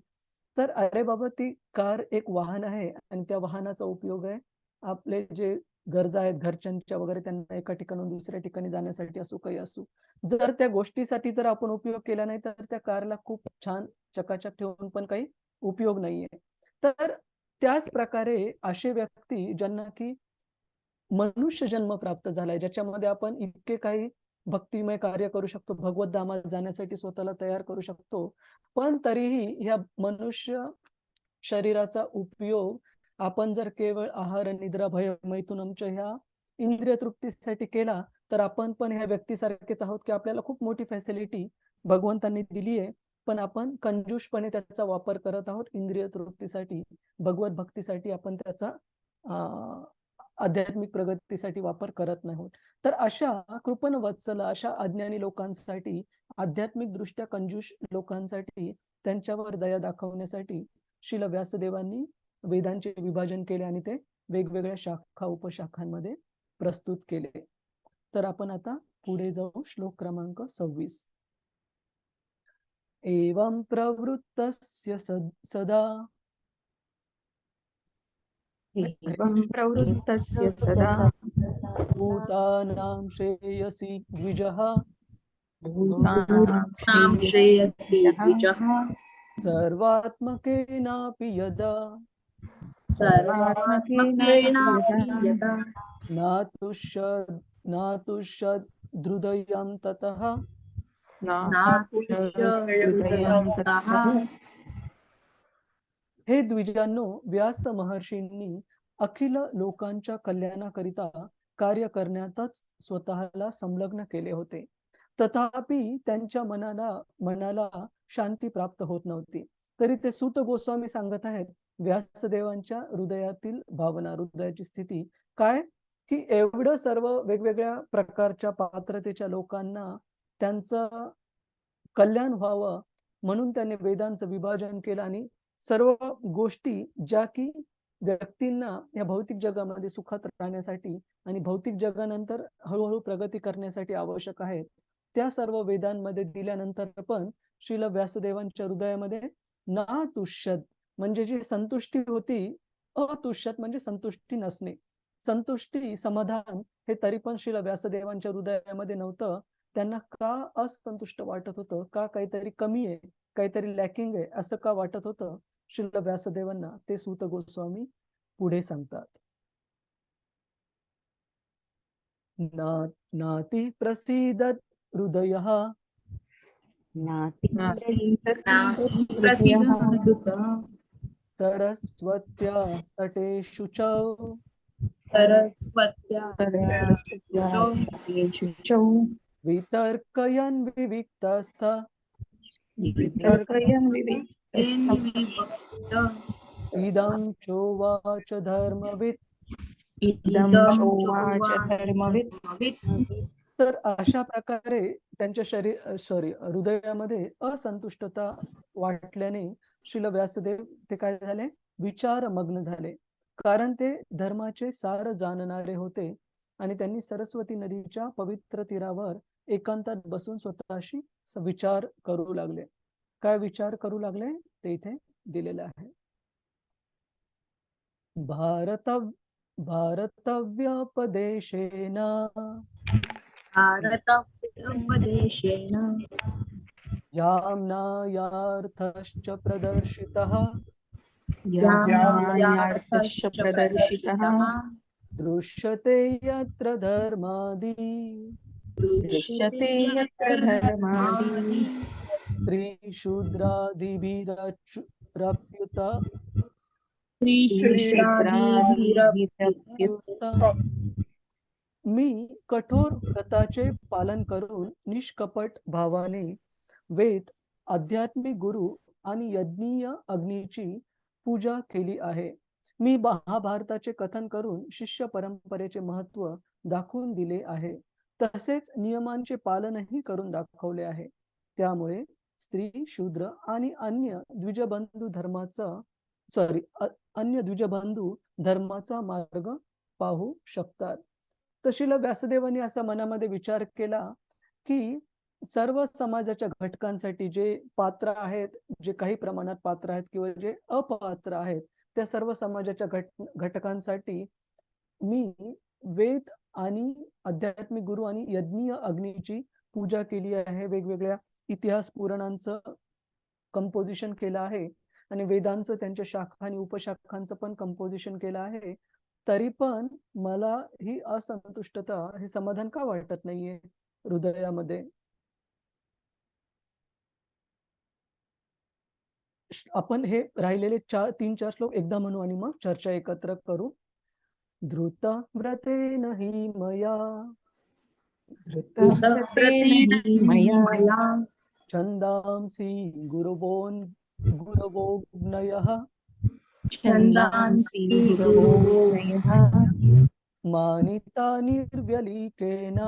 तर अरे बाबा, ती कार एक वाहन आहे आणि त्या वाहनाचा उपयोग आहे आपले जे गरजा आहेत घरच्यांच्या वगैरे, त्यांना एका ठिकाणून दुसऱ्या ठिकाणी जाण्यासाठी असो काही असो. जर त्या गोष्टीसाठी जर आपण उपयोग केला नाही तर त्या कारला खूप छान चकाचक ठेवून पण काही उपयोग नाहीये. तर त्याच प्रकारे असे व्यक्ती ज्यांना की मनुष्य जन्म प्राप्त झालाय, ज्याच्यामध्ये आपण इतके काही भक्तिमय कार्य करू शकतो, भगवत धामात जाण्यासाठी स्वतःला तयार करू शकतो, पण तरीही ह्या मनुष्य शरीराचा उपयोग आपण जर केवळ आहार, निद्रा, भय, मैथुनमच्या ह्या इंद्रिय तृप्तीसाठी केला तर आपण पण ह्या व्यक्तीसारखेच आहोत की आपल्याला खूप मोठी फॅसिलिटी भगवंतांनी दिली आहे, पण आपण कंजूषपणे त्याचा वापर करत आहोत इंद्रिय तृप्तीसाठी, भगवत भक्तीसाठी आपण त्याचा आध्यात्मिक प्रगतीसाठी वापर करत नाही आहोत. तर अशा कृपण वत्सल, अशा अज्ञानी लोकांसाठी, आध्यात्मिक दृष्ट्या कंजूष लोकांसाठी त्यांच्यावर दया दाखवण्यासाठी श्रील व्यासदेवांनी वेदांचे विभाजन केले आणि ते वेगवेगळ्या शाखा उपशाखांमध्ये प्रस्तुत केले. तर आपण आता पुढे जाऊ. श्लोक क्रमांक 26. एवं प्रवृत्तस्य सदा एवं प्रवृत्तस्य सदा भूतानां श्रेयसी द्विजः भूतानां श्रेयसी द्विजः सर्वात्मकेनापि यदा सर्वात्मकेनापि यदा नातुष्यद्हृदयं ततः नातुष्य हृदयं ततः. हे द्विजांनो, व्यास महर्षींनी अखिल लोकांच्या कल्याणाकरिता कार्य करण्यातच स्वतःला संलग्न केले होते, तथापि त्यांच्या मनाला शांती प्राप्त होत नव्हती. तरी ते सूत गोस्वामी सांगत आहेत व्यासदेवांच्या हृदयातील भावना, हृदयाची स्थिती काय, की एवढं सर्व वेगवेगळ्या प्रकारच्या पात्रतेच्या लोकांना त्यांचं कल्याण व्हावं म्हणून त्यांनी वेदांचं विभाजन केलं आणि सर्व गोष्टी ज्या की व्यक्तींना या भौतिक जगामध्ये सुखात राहण्यासाठी आणि भौतिक जगानंतर हळूहळू प्रगती करण्यासाठी आवश्यक आहेत, त्या सर्व वेदांमध्ये दिल्यानंतर पण श्रील व्यासदेवांच्या हृदयामध्ये ना तुष्यद म्हणजे जी संतुष्टी होती, अतुष्यत म्हणजे संतुष्टी नसणे, संतुष्टी समाधान हे तरी पण श्रील व्यासदेवांच्या हृदयामध्ये नव्हतं. त्यांना का असंतुष्ट वाटत होतं, का काहीतरी कमी आहे, काहीतरी लॅकिंग आहे असं का वाटत होतं श्रील व्यासदेवांना, ते सूत गोस्वामी पुढे सांगतात. नाति प्रसीदत हृदयः सरस्वत्या तटे शुचौ वितर्कयन् विविक्तस्थ वितर्कयन् विविक्तस्तम् विविक्त इदं चोवाच धर्मवित्. इदं चोवाच धर्मवित्. तर अशा प्रकारे त्यांच्या हृदयामध्ये असंतुष्टता वाटल्याने श्रील व्यासदेव ते काय झाले, विचारमग्न झाले. कारण ते धर्माचे सार जाणणारे होते आणि त्यांनी सरस्वती नदीच्या पवित्र तीरावर एकांतात बसून स्वतःशी विचार करू लागले. काय विचार करू लागले ते इथे दिलेले आहे. भारतव्योपदेशेन भारतोपदेशेन याम्नायार्थश्च प्रदर्शितः याम्नायार्थश्च प्रदर्शितः दृश्यते यत्र धर्मादि दृश्यते यत्र धर्मादि स्त्रीशूद्रादिभिरप्युत स्त्रीशूद्रादिभिरप्युत. मी कठोर व्रताचे पालन करून निष्कपट भावाने वेद, आध्यात्मिक गुरु आणि यज्ञीय अग्नीची पूजा केली आहे. मी महाभारताचे कथन करून शिष्य परंपरेचे महत्व दाखवून दिले आहे. तसेच नियमांचे पालनही करून दाखवले आहे. त्यामुळे स्त्री, शूद्र आणि अन्य द्विजबंधू धर्माचा मार्ग पाहू शकतात. तशील व्यासदेवांनी असा मनामध्ये विचार केला की सर्व समाजाच्या घटकांसाठी जे पात्र आहेत, जे काही प्रमाणात पात्र आहेत किंवा जे अपात्र आहेत, त्या सर्व समाजाच्या घटकांसाठी मी वेद आणि आध्यात्मिक गुरु आणि यज्ञीय अग्नीची पूजा केली आहे. वेगवेगळ्या इतिहास पुराणांचं कंपोजिशन केलं आहे आणि वेदांचं, त्यांच्या शाखा आणि उपशाखांचं पण कंपोजिशन केलं आहे. तरी पण मला ही असंतुष्टता, हे समाधान का वाटत नाहीये हृदयामध्ये. आपण हे राहिलेले 3-4 श्लोक एकदा म्हणू आणि मग चर्चा एकत्र करू. धृत व्रतेन हि मया छंदांसी गुरवोऽग्नयः छन्दांसि गुरवोऽग्नयः मानिता निर्व्यलीकेन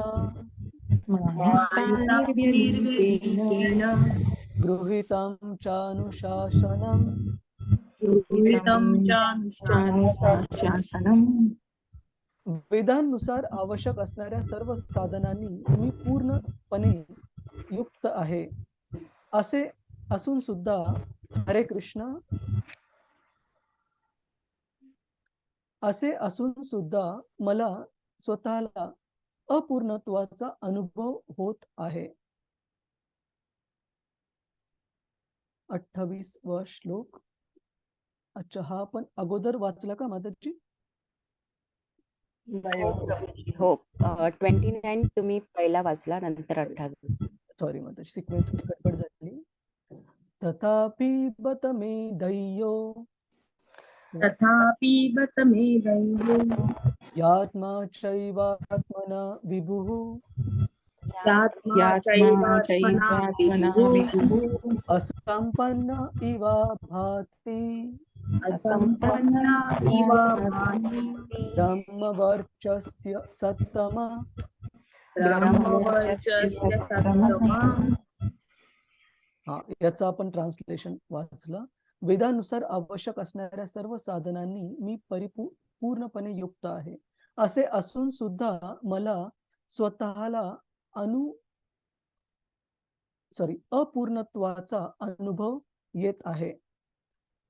निर्व्यलीकेन गृहीतं चानुशासनम् चानुशासनम्. वेदांनुसार आवश्यक असणाऱ्या सर्व साधनांनी मी पूर्णपणे युक्त आहे. असे असून सुद्धा हरे कृष्ण, असे असून सुद्धा मला स्वतःला अपूर्णत्वाचा अनुभव होत आहे. 28वा श्लोक. अच्छा, हा आपण अगोदर वाचला का माताजी? हो, 29 तुम्ही पहिला वाचला, नंतर 28. सॉरी माताजी, सिक्वेन्स गडबड झाली. तथापि बत मे दैयो यात्मा चैवात्मना विभुः असंपन्न इव भाति ब्रह्मवर्चस्य सत्तमा. याचं आपण ट्रान्सलेशन वाचलं. वेदानुसार आवश्यक असणाऱ्या सर्व साधनांनी मी पूर्णपणे युक्त आहे. असे असून सुद्धा मला स्वतःला अपूर्णत्वाचा अनुभव येत आहे.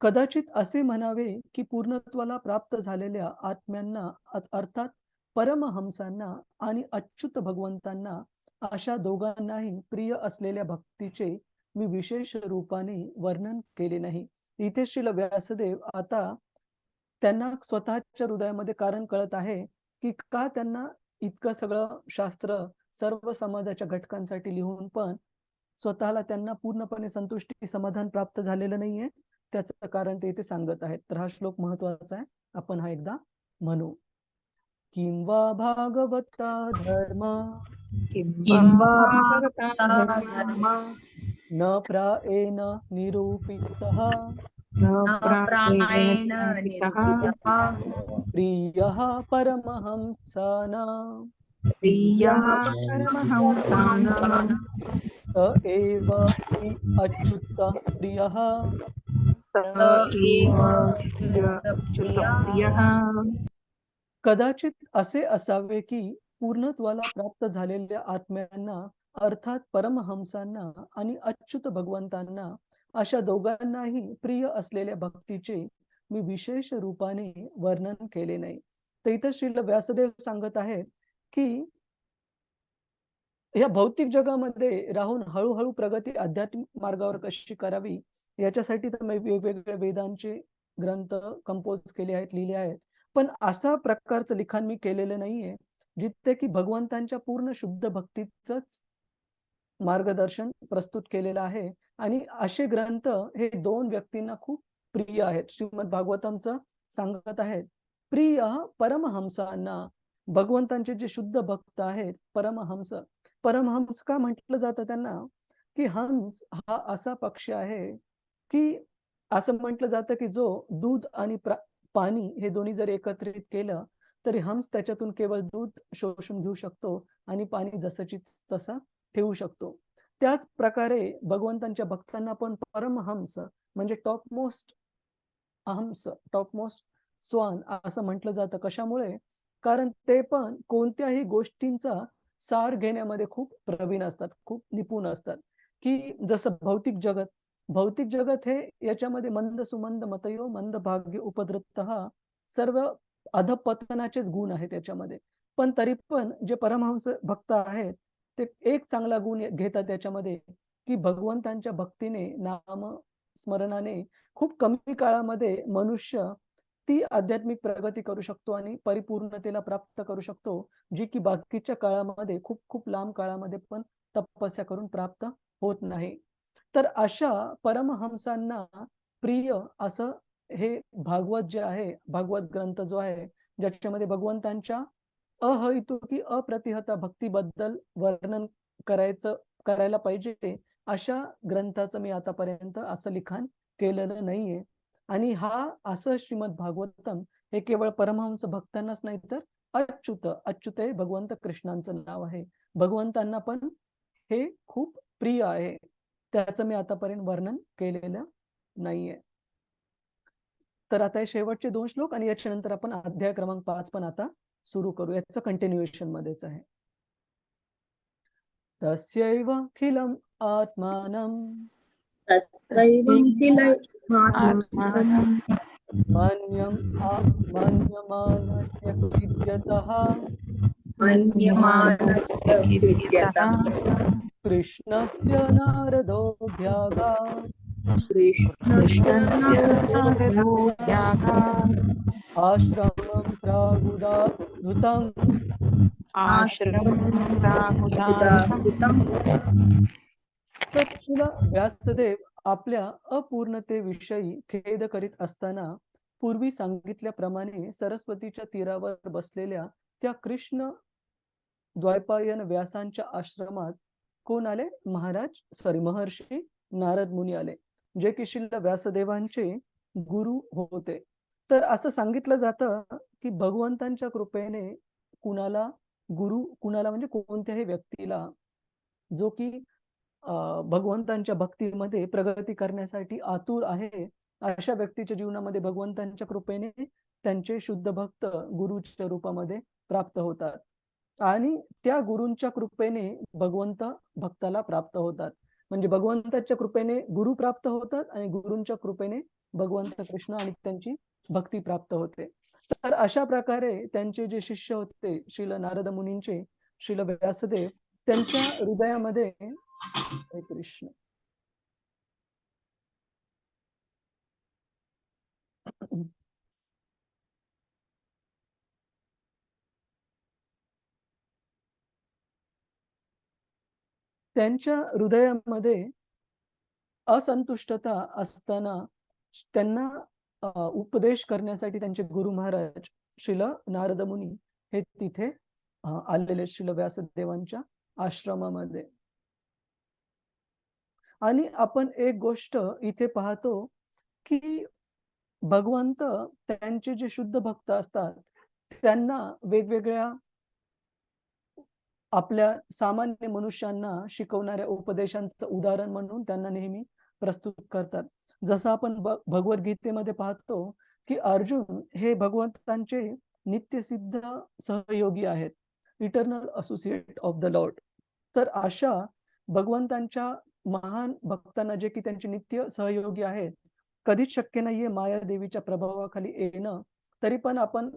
कदाचित असे म्हणावे की पूर्णत्वाला प्राप्त झालेल्या आत्म्यांना, अर्थात परमहंसांना आणि अच्युत भगवंतांना, अशा दोघांनाही प्रिय असलेल्या भक्तीचे मी विशेष रूपाने वर्णन केले नाही. इथे श्रील व्यासदेव आता त्यांना स्वतःच्या हृदयामध्ये कारण कळत आहे की का त्यांना इतकं सगळं शास्त्र सर्व समाजाच्या घटकांसाठी लिहून पण स्वतःला त्यांना पूर्णपणे संतुष्टी, समाधान प्राप्त झालेलं नाहीये. त्याचं कारण ते इथे सांगत आहेत. तर हा श्लोक महत्वाचा आहे, आपण हा एकदा म्हणू. किंवा भागवता धर्म न प्रायेण निरूपितः न प्रायेण प्रायेण निरूपितः निरूपितः प्रियः परमहंसानां प्रियः परमहंसानां स एव हि अच्युत प्रियः स एव अच्युतप्रियः कदाचित असे असावे की पूर्णत्वाला प्राप्त झालेल्या आत्म्यांना अर्थात परमहंसांना आणि अच्युत भगवंतांना अशा दोघांनाही प्रिय असलेल्या भक्तीचे मी विशेष रूपाने वर्णन केले नाही. तर इथं श्रील व्यासदेव सांगत आहेत की या भौतिक जगामध्ये राहून हळूहळू प्रगती आध्यात्मिक मार्गावर कशी करावी याच्यासाठी तर मी वेगवेगळ्या वेदांचे ग्रंथ कंपोज केले आहेत, लिहिले आहेत. पण अशा प्रकारचं लिखाण मी केलेलं नाहीये जिथे की भगवंतांच्या पूर्ण शुद्ध भक्तीचंच मार्गदर्शन प्रस्तुत केलेलं आहे. आणि असे ग्रंथ हे दोन व्यक्तींना खूप प्रिय आहेत. श्रीमद भागवतमचं सांगत आहेत, प्रिय परमहंसांना. भगवंतांचे जे शुद्ध भक्त आहेत परमहंस. परमहंस का म्हटलं जातं त्यांना की हंस हा असा पक्षी आहे की असं म्हटलं जातं की जो दूध आणि पाणी हे दोन्ही जर एकत्रित केलं तरी हंस त्याच्यातून केवळ दूध शोषून घेऊ शकतो आणि पाणी जसंची तसा ठेवू शकतो. त्याच प्रकारे भगवंतांच्या भक्तांना पण परमहंस म्हणजे टॉपमोस्ट हंस, टॉपमोस्ट स्वान असं म्हटलं जातं. कशामुळे? कारण ते पण कोणत्याही गोष्टींचा सार घेण्यामध्ये खूप प्रवीण असतात, खूप निपुण असतात. की जसं भौतिक जगत हे याच्यामध्ये मंद सुमंद मतयो मंद भाग्य उपद्रतः सर्व अधपतनाचेच गुण आहेत त्याच्यामध्ये. पण तरी पण जे परमहंस भक्त आहेत ते एक चांगला गुण घेतात त्याच्यामध्ये की भगवंतांच्या भक्तीने, नाम स्मरणाने खूप कमी काळामध्ये मनुष्य ती आध्यात्मिक प्रगती करू शकतो आणि परिपूर्णतेला प्राप्त करू शकतो, जी की बाकीच्या काळामध्ये खूप खूप लांब काळामध्ये पण तपस्या करून प्राप्त होत नाही. तर अशा परमहंसांना प्रिय असं हे भागवत जे आहे, भागवत ग्रंथ जो आहे ज्याच्यामध्ये भगवंतांच्या अहैतुकी अप्रतिहता भक्तीबद्दल वर्णन करायला पाहिजे अशा ग्रंथाचं मी आतापर्यंत असं लिखाण केलेलं नाहीये. आणि हा असं श्रीमद भागवतम हे केवळ परमहंस भक्तांनाच नाही तर अच्युत हे भगवंत कृष्णांचं नाव आहे. भगवंतांना पण हे खूप प्रिय आहे. त्याचं मी आतापर्यंत वर्णन केलेलं नाहीये. तर आता हे शेवटचे 2 श्लोक आणि याच्यानंतर आपण अध्याय क्रमांक 5 पण आता सुरू करू. याचं कंटिन्युएशन मध्येच आहे. तस्यैवाखिलम् आत्मानं मन्यमानस्य खिद्यतः मन्यमानस्य खिद्यतः कृष्णस्य नारदोऽभ्यागात् कृष्णस्य नारदोऽभ्यागात् आश्रमं प्रागुदाहृतम् आश्रमं प्रागुदाहृतम् तर श्रील व्यासदेव आपल्या अपूर्णतेविषयी खेद करीत असताना पूर्वी सांगितल्याप्रमाणे सरस्वतीच्या तीरावर बसलेल्या त्या कृष्ण द्वैपायन व्यासांच्या आश्रमात कोण आले? महर्षी नारद मुनी आले, जे की श्रील व्यासदेवांचे गुरु होते. तर असं सांगितलं जातं की भगवंतांच्या कृपेने कुणाला म्हणजे कोणत्याही व्यक्तीला जो की भगवंतांच्या भक्तीमध्ये प्रगती करण्यासाठी आतुर आहे अशा व्यक्तीच्या जीवनामध्ये भगवंतांच्या कृपेने त्यांचे शुद्ध भक्त गुरुच्या रूपामध्ये प्राप्त होतात. आणि त्या गुरूंच्या कृपेने भगवंत भक्ताला प्राप्त होतात. म्हणजे भगवंताच्या कृपेने गुरु प्राप्त होतात आणि गुरूंच्या कृपेने भगवंत कृष्ण आणि त्यांची भक्ती प्राप्त होते. तर अशा प्रकारे त्यांचे जे शिष्य होते श्रील नारद मुनींचे, श्रील व्यासदेव, त्यांच्या हृदयामध्ये हरे कृष्ण त्यांच्या हृदयामध्ये असंतुष्टता असताना त्यांना उपदेश करण्यासाठी त्यांचे गुरु महाराज श्रील नारद मुनी हे तिथे आलेले श्रील व्यासदेवांच्या आश्रमामध्ये. आणि आपण एक गोष्ट इथे पाहतो की भगवंत त्यांचे जे शुद्ध भक्त असतात त्यांना वेगवेगळ्या आपल्या सामान्य मनुष्यांना शिकवणाऱ्या उपदेशांचं उदाहरण म्हणून त्यांना नेहमी प्रस्तुत करतात. जसं आपण भगवद्गीतेमध्ये पाहतो की अर्जुन हे भगवंतांचे नित्यसिद्ध सहयोगी आहेत, eternal associate of the Lord. तर अशा भगवंतांच्या महान भक्तांना जे की त्यांचे नित्य सहयोगी आहेत, कधीच शक्य नाहीये मायादेवीच्या प्रभावाखाली येणं. तरी पण आपण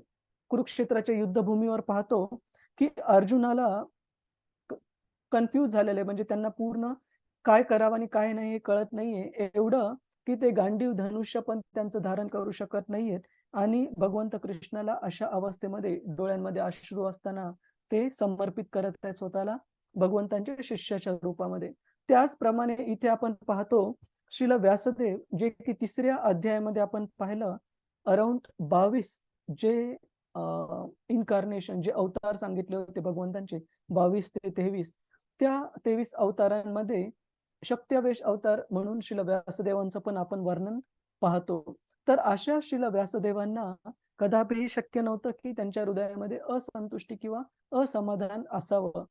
कुरुक्षेत्राच्या युद्धभूमीवर पाहतो की अर्जुनाला कन्फ्यूज झालेले, म्हणजे त्यांना पूर्ण काय करावं आणि काय नाही हे कळत नाहीये, एवढं की ते गांडीव धनुष्य पण त्यांचं धारण करू शकत नाहीयेत. आणि भगवंत कृष्णाला अशा अवस्थेमध्ये डोळ्यांमध्ये अश्रू असताना ते समर्पित करत आहेत स्वतःला भगवंतांच्या शिष्याच्या रूपामध्ये. त्याचप्रमाणे इथे आपण पाहतो श्रील व्यासदेव जे की 3ऱ्या अध्यायामध्ये आपण पाहिलं, अराउंड 22 जे इन्कार्नेशन जे अवतार सांगितले होते भगवंतांचे 22 ते 23, त्या 23 अवतारांमध्ये शक्त्यावेश अवतार म्हणून श्रील व्यासदेवांचं पण आपण वर्णन पाहतो. तर अशा श्रील व्यासदेवांना कदापिही शक्य नव्हतं की त्यांच्या हृदयामध्ये असंतुष्टी किंवा असमाधान असावं.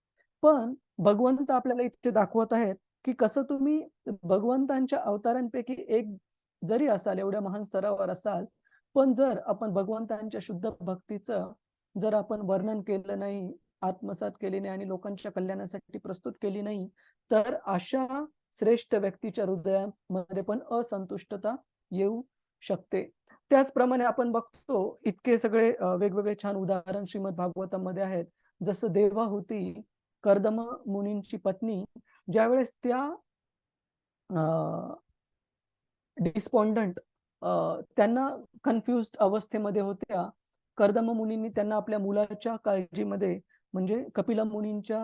पण भगवंत आपल्याला इथे दाखवत आहेत की कसं तुम्ही भगवंतांच्या अवतारांपैकी एक जरी असाल, एवढ्या महान स्तरावर असाल, पण जर आपण भगवंतांच्या शुद्ध भक्तीचं जर आपण वर्णन केलं नाही, आत्मसात केली नाही आणि लोकांच्या कल्याणासाठी प्रस्तुत केली नाही, तर अशा श्रेष्ठ व्यक्तीच्या हृदयामध्ये पण असंतुष्टता येऊ शकते. त्याचप्रमाणे आपण बघतो इतके सगळे वेगवेगळे छान उदाहरण श्रीमद भागवतामध्ये आहेत. जसं देवाहुती कर्दम मुनींची पत्नी ज्यावेळेस त्या डिस्पॉन्डंट त्यांना कन्फ्युज्ड अवस्थेमध्ये होत्या, कर्दम मुनींनी त्यांना आपल्या मुलाच्या काळजीमध्ये म्हणजे कपिल मुनींच्या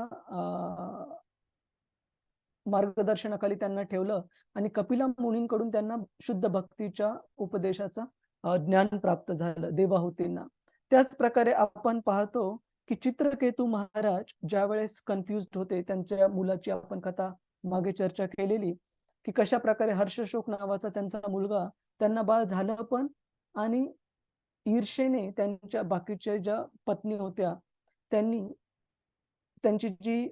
मार्गदर्शनाखाली त्यांना ठेवलं आणि कपिल मुनींकडून त्यांना शुद्ध भक्तीच्या उपदेशाचा ज्ञान प्राप्त झालं देवाहुतींना. त्याच प्रकारे आपण पाहतो की चित्रकेतू महाराज ज्यावेळेस कन्फ्युज्ड होते, त्यांच्या मुलाची आपण कथा मागे चर्चा केलेली की कशा प्रकारे हर्षशोक नावाचा त्यांचा मुलगा, त्यांना बाळ झालं पण आणि ईर्षेने त्यांच्या बाकीच्या ज्या पत्नी होत्या त्यांनी त्यांची जी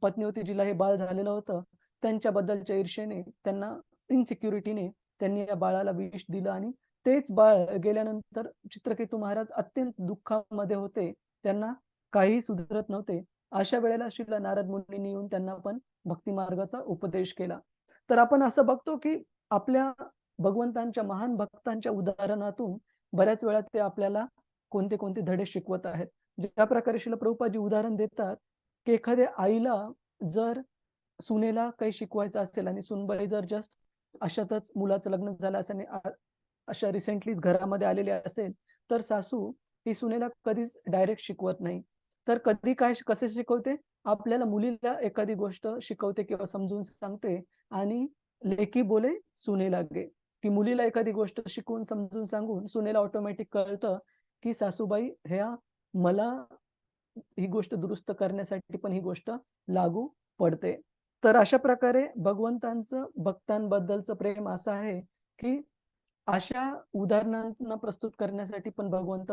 पत्नी होती जिला हे बाळ झालेलं होतं, त्यांच्याबद्दलच्या ईर्षेने त्यांना इनसिक्युरिटीने त्यांनी या बाळाला विष दिलं आणि तेच बाळ गेल्यानंतर चित्रकेतू महाराज अत्यंत दुःखामध्ये होते, त्यांना काही सुधरत नव्हते. अशा वेळेला श्रील नारद मुनींनी येऊन त्यांना पण भक्ती मार्गाचा उपदेश केला. तर आपण असं बघतो की आपल्या भगवंतांच्या महान भक्तांच्या उदाहरणातून बऱ्याच वेळा ते आपल्याला कोणते कोणते धडे शिकवत आहेत. ज्या प्रकारे श्रील प्रभुपादजी उदाहरण देतात की एखाद्या आईला जर सुनेला काही शिकवायचं असेल आणि सुनबाई जर जस्ट अशातच मुलाचं लग्न झालं असेल आणि अशा रिसेंटलीच घरामध्ये आलेली असेल, तर सासू ही सुनेला कधीच डायरेक्ट शिकवत नाही. तर कधी काय कसे शिकवते, आपल्याला मुलीला एखादी गोष्ट शिकवते किंवा समजून सांगते आणि लेकी बोले सुने लागे, की मुलीला एखादी गोष्ट शिकवून समजून सांगून सुनेला ऑटोमॅटिक कळतं की सासूबाई ह्या मला ही गोष्ट दुरुस्त करण्यासाठी पण ही गोष्ट लागू पडते. तर अशा प्रकारे भगवंतांचं भक्तांबद्दलचं प्रेम असं आहे की अशा उदाहरणांना प्रस्तुत करण्यासाठी पण भगवंत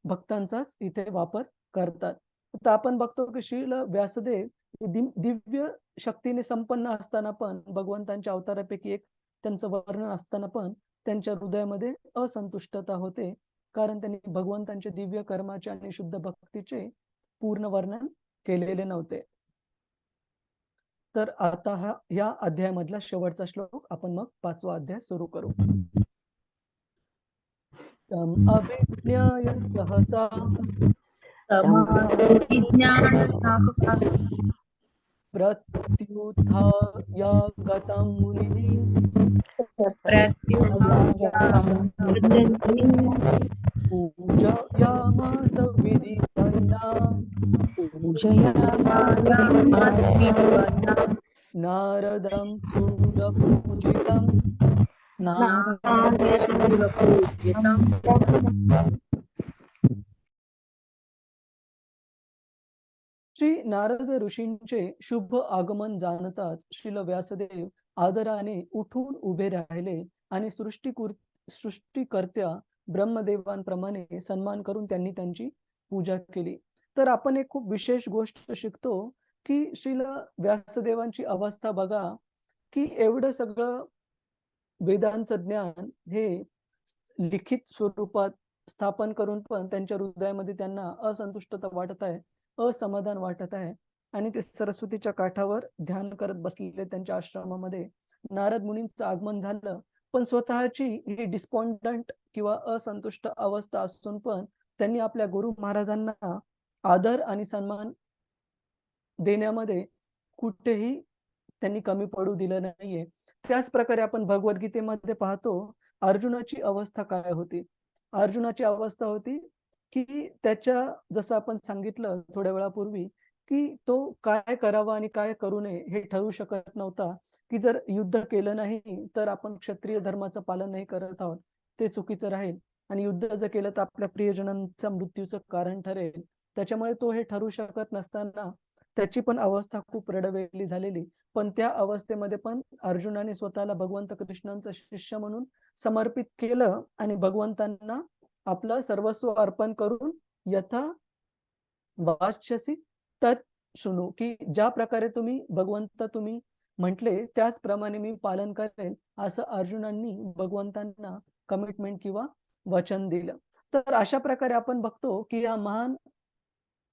भक्तांचाच इथे वापर करतात. तर आपण बघतो की श्रील व्यासदेव दिव्य शक्तीने संपन्न असताना पण भगवंतांच्या अवतारापैकी एक त्यांचं वर्णन असताना पण त्यांच्या हृदयामध्ये असंतुष्टता होते, कारण त्यांनी भगवंतांचे दिव्य कर्माचे आणि शुद्ध भक्तीचे पूर्ण वर्णन केलेले नव्हते. तर आता या अध्यायामधला शेवटचा श्लोक आपण मग 5वा अध्याय सुरू करू. तम अभिज्ञाय सहसा प्रत्युत्थाय गतं मुनिः पूजयामास विधिवन्ना नारदं सुरपूजितं श्री नारद ऋषींचे शुभ आगमन जाणताच श्रील व्यासदेव आदराने उठून उभे राहिले आणि सृष्टीकर्त्या ब्रह्मदेवांप्रमाणे सन्मान करून त्यांनी त्यांची पूजा केली. तर आपण एक खूप विशेष गोष्ट शिकतो की श्रील व्यासदेवांची अवस्था बघा, की एवढं सगळं वेदांचं ज्ञान हे लिखित स्वरूपात स्थापन करून पण त्यांच्या हृदयामध्ये त्यांना असंतुष्टता वाटत आहे, असमाधान वाटत आहे आणि ते सरस्वतीच्या काठावर ध्यान करत बसलेले त्यांच्या आश्रमामध्ये नारद मुनींचं आगमन झालं. पण स्वतःची ही डिस्पॉन्डंट किंवा असंतुष्ट अवस्था असून पण त्यांनी आपल्या गुरु महाराजांना आदर आणि सन्मान देण्यामध्ये कुठेही त्यांनी कमी पडू दिलं नाहीये. त्याच प्रकारे आपण भगवद्गीतेमध्ये पाहतो अर्जुनाची अवस्था काय होती. अर्जुनाची अवस्था होती की त्याच्या, जसं आपण सांगितलं थोड्या वेळापूर्वी, की तो काय करावा आणि काय करू नये हे ठरवू शकत नव्हता. की जर युद्ध केलं नाही तर आपण क्षत्रिय धर्माचं पालन नाही करत आहोत, ते चुकीचं राहील, आणि युद्ध जर केलं तर आपल्या प्रियजनांच्या मृत्यूचं कारण ठरेल. त्याच्यामुळे तो हे ठरवू शकत नसताना त्याची पण अवस्था खूप रडवेली झालेली. पण त्या अवस्थेमध्ये पण अर्जुनाने स्वतःला भगवंत कृष्णांचा शिष्य म्हणून समर्पित केलं आणि भगवंतांना आपलं सर्वस्व अर्पण करून यथा वाच्यसी तत् शृणु, की ज्या प्रकारे तुम्ही म्हटले त्याचप्रमाणे मी पालन करेन, असं अर्जुनांनी भगवंतांना कमिटमेंट किंवा वचन दिलं. तर अशा प्रकारे आपण बघतो की या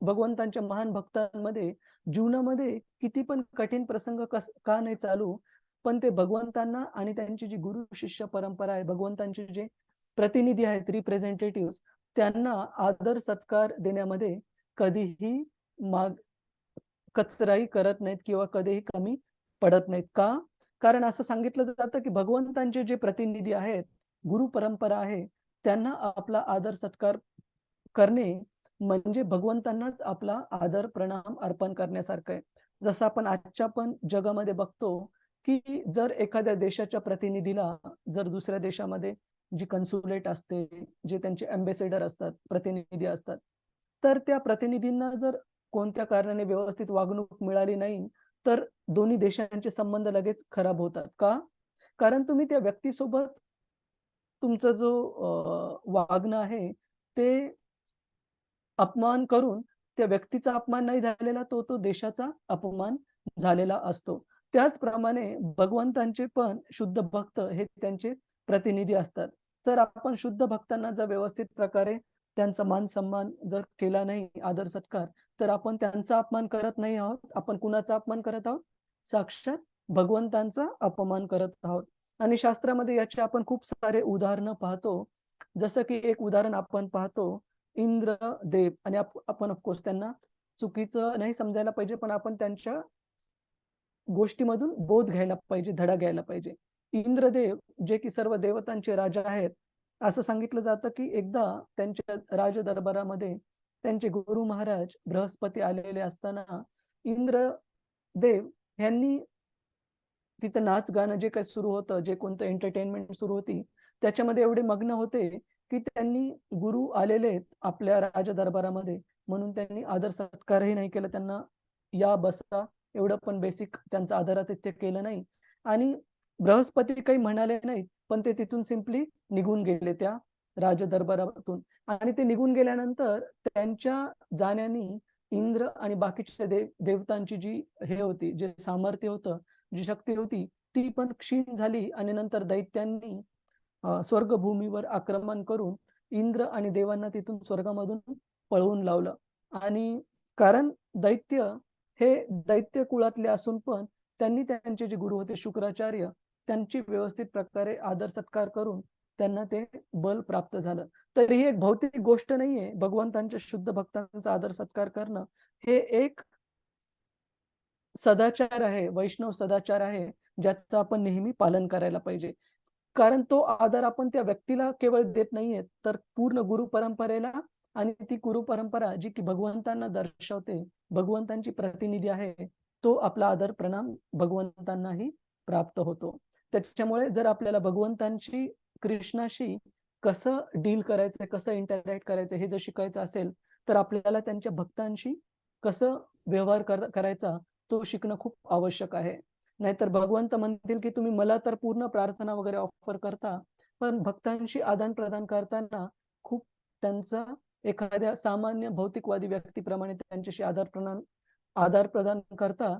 भगवंतांच्या महान भक्तांमध्ये जीवनामध्ये किती पण कठीण प्रसंग का नाही चालू, पण ते भगवंतांना आणि त्यांची जी गुरु शिष्य परंपरा आहे, भगवंतांचे जे प्रतिनिधी आहेत, रिप्रेझेंटेटिव्ह, त्यांना आदर सत्कार देण्यामध्ये कधीही कचराई करत नाहीत किंवा कधीही कमी पडत नाहीत. का? कारण असं सांगितलं जातं की भगवंतांचे जे प्रतिनिधी आहेत, गुरु परंपरा आहे, त्यांना आपला आदर सत्कार करणे म्हणजे भगवंतांनाच आपला आदर प्रणाम अर्पण करण्यासारखं आहे. जसं आपण आजच्या पण जगामध्ये बघतो की जर एखाद्या देशाच्या प्रतिनिधीला जर दुसऱ्या देशामध्ये जी कन्सुलेट असते, जे त्यांचे अँबॅसेडर असतात, प्रतिनिधी असतात, तर त्या प्रतिनिधींना जर कोणत्या कारणाने व्यवस्थित वागणूक मिळाली नाही तर दोन्ही देशांचे संबंध लगेच खराब होतात. का? कारण तुम्ही त्या व्यक्तीसोबत तुमचं जो वागणं आहे ते अपमान करून, त्या व्यक्तीचा अपमान नाही झालेला, तो देशाचा अपमान झालेला असतो. त्याचप्रमाणे भगवंतांचे पण शुद्ध भक्त हे त्यांचे प्रतिनिधी असतात. तर आपण शुद्ध भक्तांना जर व्यवस्थित प्रकारे त्यांचा मान सन्मान जर केला नाही, आदर सत्कार, तर आपण त्यांचा अपमान करत नाही आहोत. आपण कुणाचा अपमान करत आहोत? साक्षात भगवंतांचा अपमान करत आहोत. आणि शास्त्रामध्ये याचे आपण खूप सारे उदाहरणं पाहतो. जसं की एक उदाहरण आपण पाहतो इंद्रदेव, आणि आपण ऑफकोर्स त्यांना चुकीचं नाही समजायला पाहिजे, पण आपण त्यांच्या गोष्टीमधून बोध घ्यायला पाहिजे, धडा घ्यायला पाहिजे. इंद्रदेव जे की सर्व देवतांचे राजा आहेत, असं सांगितलं जातं की एकदा त्यांच्या राजदरबारामध्ये त्यांचे गुरु महाराज बृहस्पती आलेले असताना इंद्रदेव यांनी तिथं नाच गाणं जे काही सुरू होतं, जे कोणतं एंटरटेनमेंट सुरू होती, त्याच्यामध्ये एवढे मग्न होते की त्यांनी गुरु आलेले आपल्या राजदरबारामध्ये म्हणून त्यांनी आदर सत्कारही नाही केला. त्यांना या बसा एवढं पण बेसिक त्यांचं आदरातिथ्य केलं नाही आणि बृहस्पती काही म्हणाले नाहीत, पण ते तिथून सिम्पली निघून गेले त्या राजदरबारातून. आणि ते निघून गेल्यानंतर त्यांच्या जाण्याने इंद्र आणि बाकीच्या देवतांची जी हे होती, जे सामर्थ्य होतं, जी शक्ती होती, ती पण क्षीण झाली आणि नंतर दैत्यांनी स्वर्गभूमीवर आक्रमण करून इंद्र आणि देवांना तिथून स्वर्गामधून पळवून लावलं. आणि कारण हे दैत्य कुळातले असून पण त्यांनी त्यांचे जे गुरु होते शुक्राचार्य, त्यांची व्यवस्थित प्रकारे आदर सत्कार करून त्यांना ते बल प्राप्त झालं. तर ही एक भौतिक गोष्ट नाहीये. भगवंतांच्या शुद्ध भक्तांचा आदर सत्कार करणं हे एक सदाचार आहे, वैष्णव सदाचार आहे, ज्याचं आपण नेहमी पालन करायला पाहिजे. कारण तो आदर आपण त्या व्यक्तीला केवळ देत नाहीये, तर पूर्ण गुरु परंपरेला, आणि ती गुरु परंपरा जी की भगवंतांना दर्शवते, भगवंतांची प्रतिनिधी आहे, तो आपला आदर प्रणाम भगवंतांनाही प्राप्त होतो. त्याच्यामुळे जर आपल्याला भगवंतांशी, कृष्णाशी कसं डील करायचं, कसं इंटरॅक्ट करायचं हे जर शिकायचं असेल, तर आपल्याला त्यांच्या भक्तांशी कसं व्यवहार करायचा तो शिकणं खूप आवश्यक आहे. नाहीतर भगवंत म्हणतील की तुम्ही मला तर पूर्ण प्रार्थना वगैरे ऑफर करता, पण भक्तांशी आदान-प्रदान करताना खूप त्यांचा एखाद्या सामान्य भौतिकवादी व्यक्तीप्रमाणे त्यांच्याशी आदार प्रदान करता,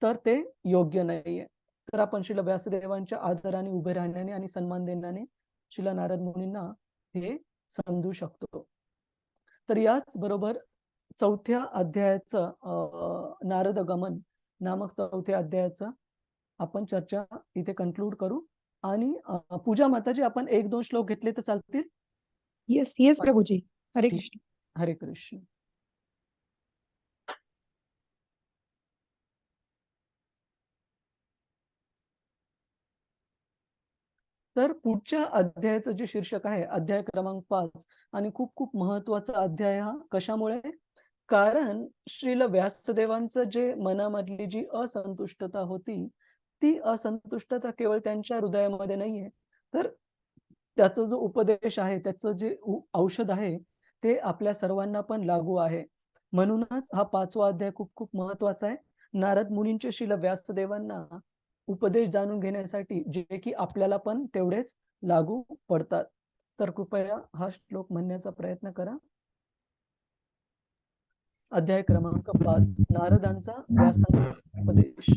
तर ते योग्य नाहीये. तर आपण श्रील व्यासदेवांच्या आदराने उभे राहण्याने आणि सन्मान देण्याने श्रील नारद मुनींना हे समजू शकतो. तर याच बरोबर चौथ्या अध्यायाचं नारद गमन नामक चौथ्या अध्यायाचं आपण चर्चा इथे कन्क्लूड करू. आणि पूजा माताजी आपण 1-2 श्लोक घेतले तर चालतील? Yes yes Prabhuji. हरे ठीक. कृष्ण. हरे कृष्ण. तर पुढच्या अध्यायाचं जे शीर्षक आहे अध्याय क्रमांक 5 आणि खूप खूप महत्वाचा अध्याय हा. कशामुळे? कारण श्रील व्यासदेवांचं जे मनामधली जी असंतुष्टता होती, ती असंतुष्टता केवळ त्यांच्या हृदयामध्ये नाहीये, तर त्याचा जो उपदेश आहे, त्याचं जे औषध आहे, ते आपल्या सर्वांना पण लागू आहे. म्हणूनच हा 5वा अध्याय खूप खूप महत्वाचा आहे. नारद मुनींचे श्रील व्यासदेवांना उपदेश जाणून घेण्यासाठी, जे की आपल्याला पण तेवढेच लागू पडतात. तर कृपया हा श्लोक म्हणण्याचा प्रयत्न करा. अध्याय क्रमांक 5 नारदांचा व्यासांना उपदेश.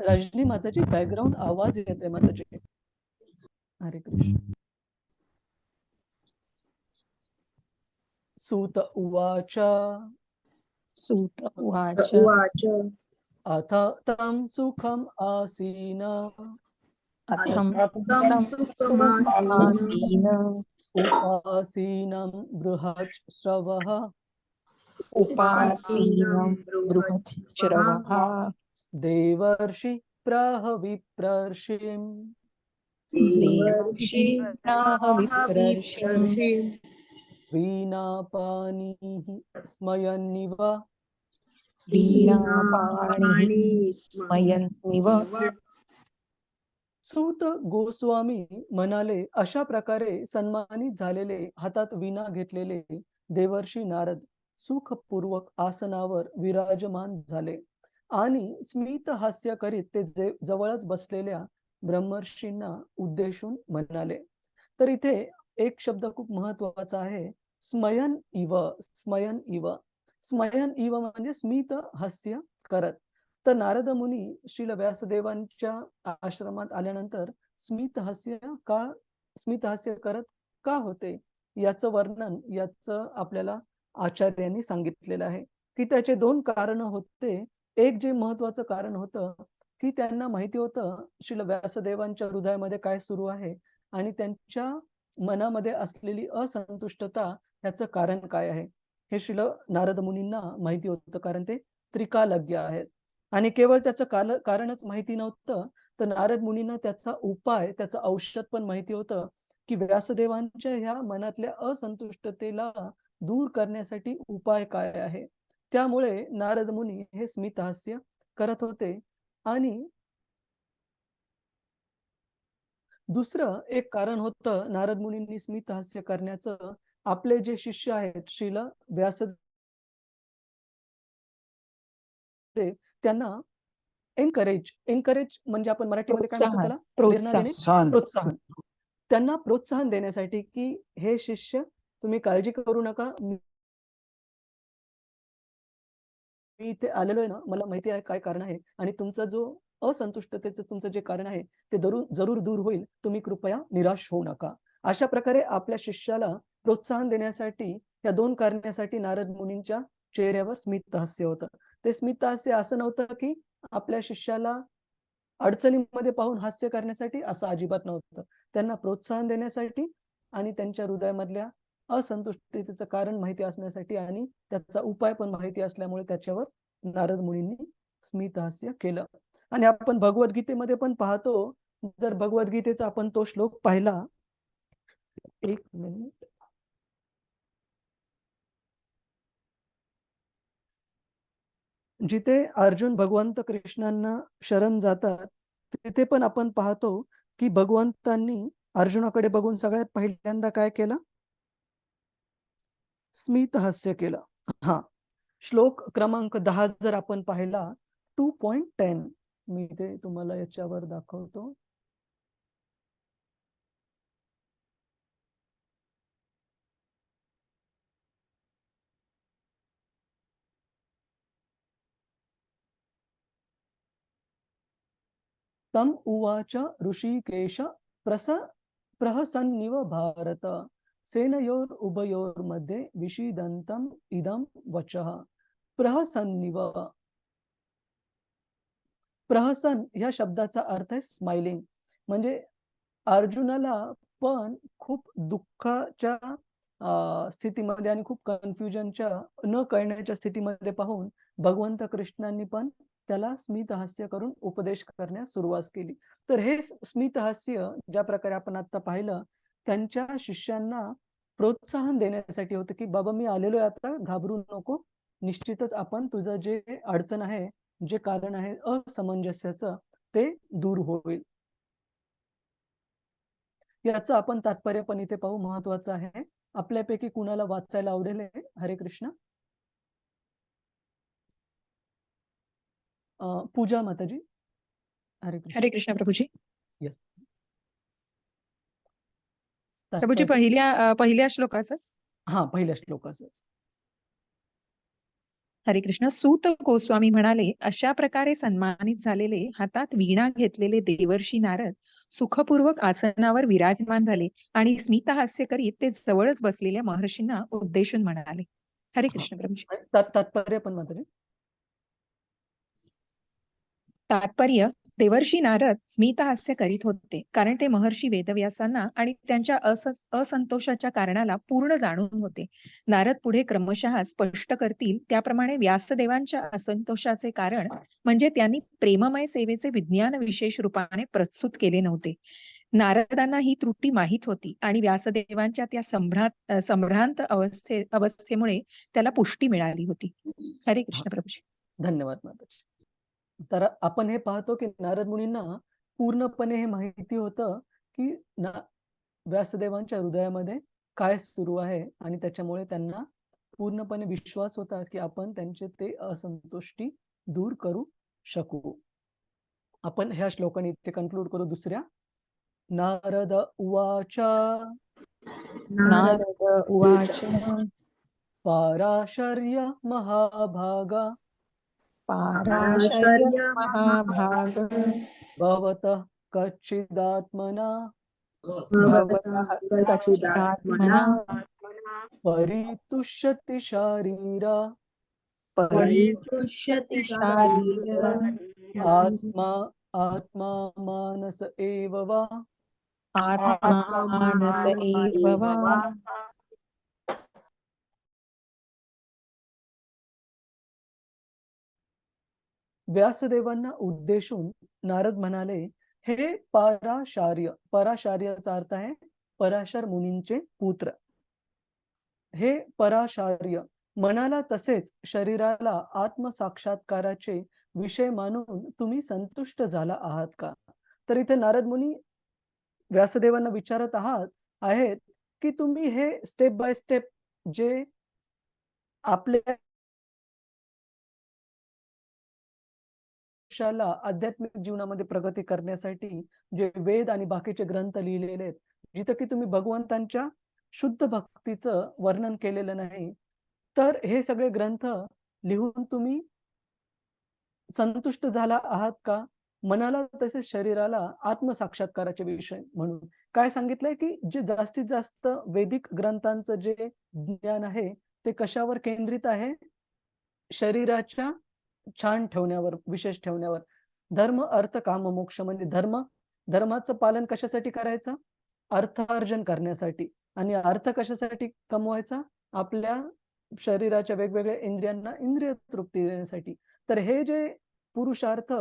रजनी माताजी बॅकग्राऊंड आवाज येते माताजी. हरे कृष्ण. सूत उवाच सूत उवाच उवाच अथ तं सुखम् आसीन अथं तं सुखमासीन उपासीनं बृहच्छ्रवः उपासीनं बृहच्छ्रवः देवर्षि प्राह विप्रर्षिम् देवर्षिणाः विप्रर्षिं वीणापानिः स्मयन्निव वीणापाणिः स्मयन्निव. सूत गोस्वामी म्हणाले, अशा प्रकारे सन्मानित झालेले, हातात वीणा घेतलेले देवर्षी नारद सुखपूर्वक आसनावर विराजमान झाले आणि स्मित हास्य करीत ते जवळच बसलेल्या ब्रह्मर्षींना उद्देशून म्हणाले. तर इथे एक शब्द खूप महत्वाचा आहे, स्मयन इव. स्मयन इव. स्मयन इव म्हणजे स्मित हास्य करत. तर नारद मुनी श्रील व्यासदेवांच्या आश्रमात आल्यानंतर स्मित हास्य करत का होते, याचं वर्णन याचं आपल्याला आचार्यांनी सांगितलेलं आहे की त्याचे 2 कारण होते. एक जे महत्वाचं कारण होतं की त्यांना माहिती होतं श्रील व्यासदेवांच्या हृदयामध्ये काय सुरू आहे आणि त्यांच्या मनामध्ये असलेली असंतुष्टता याचं कारण काय आहे हे श्रील नारद मुनींना माहिती होतं, कारण ते त्रिकालज्ञ आहेत. आणि केवळ त्याचं कारणच माहिती नव्हतं, तर नारद मुनींना त्याचा उपाय, त्याचं औषध पण माहिती होतं की व्यासदेवांच्या ह्या मनातल्या असंतुष्टतेला दूर करण्यासाठी उपाय काय आहे. त्यामुळे नारद मुनी हे स्मित हास्य करत होते. आणि दुसरं एक कारण होतं नारद मुनींनी स्मित हास्य करण्याचं, आपले जे शिष्य आहेत श्रील व्यासदेव त्यांना एनकरेज म्हणजे आपण मराठीमध्ये काय म्हणतो त्याला? प्रेरणा देणे, प्रोत्साहन. त्यांना प्रोत्साहन देण्यासाठी की हे शिष्य तुम्ही काळजी करू नका, मी इथे आलेलो आहे ना, मला माहिती आहे काय कारण आहे आणि तुमचा जो असंतुष्टतेचं तुमचं जे कारण आहे ते जरूर दूर होईल, तुम्ही कृपया निराश होऊ नका. अशा प्रकारे आपल्या शिष्याला प्रोत्साहन देण्यासाठी या 2 कारणासाठी नारद मुनींच्या चेहऱ्यावर स्मित हास्य होतं. ते स्मित हास्य असं नव्हतं की आपल्या शिष्याला अडचणीमध्ये पाहून हास्य करण्यासाठी, असं अजिबात नव्हतं. त्यांना प्रोत्साहन देण्यासाठी आणि त्यांच्या हृदयामधल्या असंतुष्टतेचं कारण माहिती असण्यासाठी आणि त्याचा उपाय पण माहिती असल्यामुळे त्याच्यावर नारद मुनींनी स्मित हास्य केलं. आणि आपण भगवद्गीतेमध्ये पण पाहतो, जर भगवद्गीतेचा आपण तो श्लोक पाहिला, 1 मिनिट, जिथे अर्जुन भगवंत कृष्णांना शरण जातात, तिथे पण आपण पाहतो की भगवंतांनी अर्जुनाकडे बघून सगळ्यात पहिल्यांदा काय केलं? स्मित हास्य केलं. हा, श्लोक क्रमांक 10 जर आपण पाहिला 2.10, मी ते तुम्हाला याच्यावर दाखवतो. तम उवाच ऋषिकेश प्रहसन्निव भारत सेनयोर उभयोर्मध्ये विषीदन्तम इदं वचः. प्रहसन्निव, प्रहसन ह्या शब्दाचा अर्थ आहे स्माइलिंग. म्हणजे अर्जुनाला पण खूप दुःखाच्या स्थितीमध्ये आणि खूप कन्फ्युजनच्या न कळण्याच्या स्थितीमध्ये पाहून भगवंत कृष्णांनी पण त्याला स्मित हास्य करून उपदेश करण्यास सुरुवात केली. तर हे स्मित हास्य ज्या प्रकारे आपण आता पाहिलं, त्यांच्या शिष्यांना प्रोत्साहन देण्यासाठी होतं की बाबा मी आलेलो आहे, आता घाबरू नको, निश्चितच आपण तुझं जे अडचण आहे, जे कारण आहे असमंजस्याचं, ते दूर होईल. याचं आपण तात्पर्य पण इथे पाहू, महत्वाचं आहे. आपल्यापैकी कुणाला वाचायला आवडेल? हरे कृष्ण. पूजा माताजी. हरे कृष्ण. हरे कृष्ण प्रभूजी. येस. प्रभूजी पहिल्या श्लोकाचंच. हा, पहिल्या श्लोकाचंच. हरे कृष्ण. सूत गोस्वामी म्हणाले, अशा प्रकारे सन्मानित झालेले, हातात वीणा घेतलेले देवर्षी नारद सुखपूर्वक आसनावर विराजमान झाले आणि स्मितहास्य करीत ते जवळच बसलेल्या महर्षींना उद्देशून म्हणाले. हरे कृष्ण प्रभूजी. तात्पर्य पण माताजी. तात्पर्य, देवर्षी नारद स्मितहास्य करीत होते कारण ते महर्षी वेदव्यासांना आणि त्यांच्या असंतोषाच्या कारणाला पूर्ण जाणून होते. नारद पुढे क्रमशः स्पष्ट करतील त्याप्रमाणे व्यासदेवांच्या असंतोषाचे कारण म्हणजे त्यांनी प्रेममय सेवेचे विज्ञान विशेष रूपाने प्रस्तुत केले नव्हते. नारदांना ही त्रुटी माहीत होती आणि व्यासदेवांच्या त्या संभ्रांत अवस्थेमुळे त्याला पुष्टी मिळाली होती. हरे कृष्ण प्रभूजी. धन्यवाद माताजी. तर आपण हे पाहतो की नारद मुनींना पूर्णपणे हे माहिती होतं की व्यासदेवांच्या हृदयामध्ये काय सुरू आहे आणि त्याच्यामुळे त्यांना पूर्णपणे विश्वास होता की आपण त्यांचे ते असंतुष्टी दूर करू शकू. आपण ह्या श्लोकाने ते कन्क्लूड करू. दुसऱ्या. नारद उवाच. नारद उवाच. पाराशर्य महाभागा. पाराशर्य महाभाग. भवतः कच्चिदात्मना. भवतः कच्चिदात्मना. परितुष्यति शारीरा. परितुष्यति शारीरा. आत्मा मानस एव वा. आत्मा मानस एव वा. व्यासदेवांना उद्देशून नारद म्हणाले, हे पराशार्य. पराशार्याचा अर्थ आहे पराशर मुनींचे पुत्र. हे पराशार्य, मनाला तसेच शरीराला आत्मसाक्षात्काराचे विषय मानून तुम्ही संतुष्ट झाला आहात का? तर इथे नारद मुनी व्यासदेवांना विचारत आहेत की तुम्ही हे स्टेप बाय स्टेप जे आपल्या आध्यात्मिक जीवनामध्ये प्रगती करण्यासाठी जे वेद आणि बाकीचे ग्रंथ लिहिलेले आहेत, जिथे की तुम्ही भगवंतांच्या शुद्ध भक्तीचं वर्णन केलेलं नाही, तर हे सगळे ग्रंथ लिहून तुम्ही संतुष्ट झाला आहात का? मनाला तसेच शरीराला आत्मसाक्षात्काराचे विषय म्हणून काय सांगितलंय की जे जास्तीत जास्त वैदिक ग्रंथांचं जे ज्ञान आहे ते कशावर केंद्रित आहे? शरीराच्या छान ठेवण्यावर, विशेष ठेवण्यावर. धर्म अर्थ काम मोक्ष म्हणजे धर्माचं पालन कशासाठी करायचं? अर्थार्जन करण्यासाठी. आणि अर्थ कशासाठी कमवायचा? आपल्या शरीराच्या वेगवेगळ्या इंद्रियांना इंद्रिय तृप्ती देण्यासाठी. तर हे जे पुरुषार्थ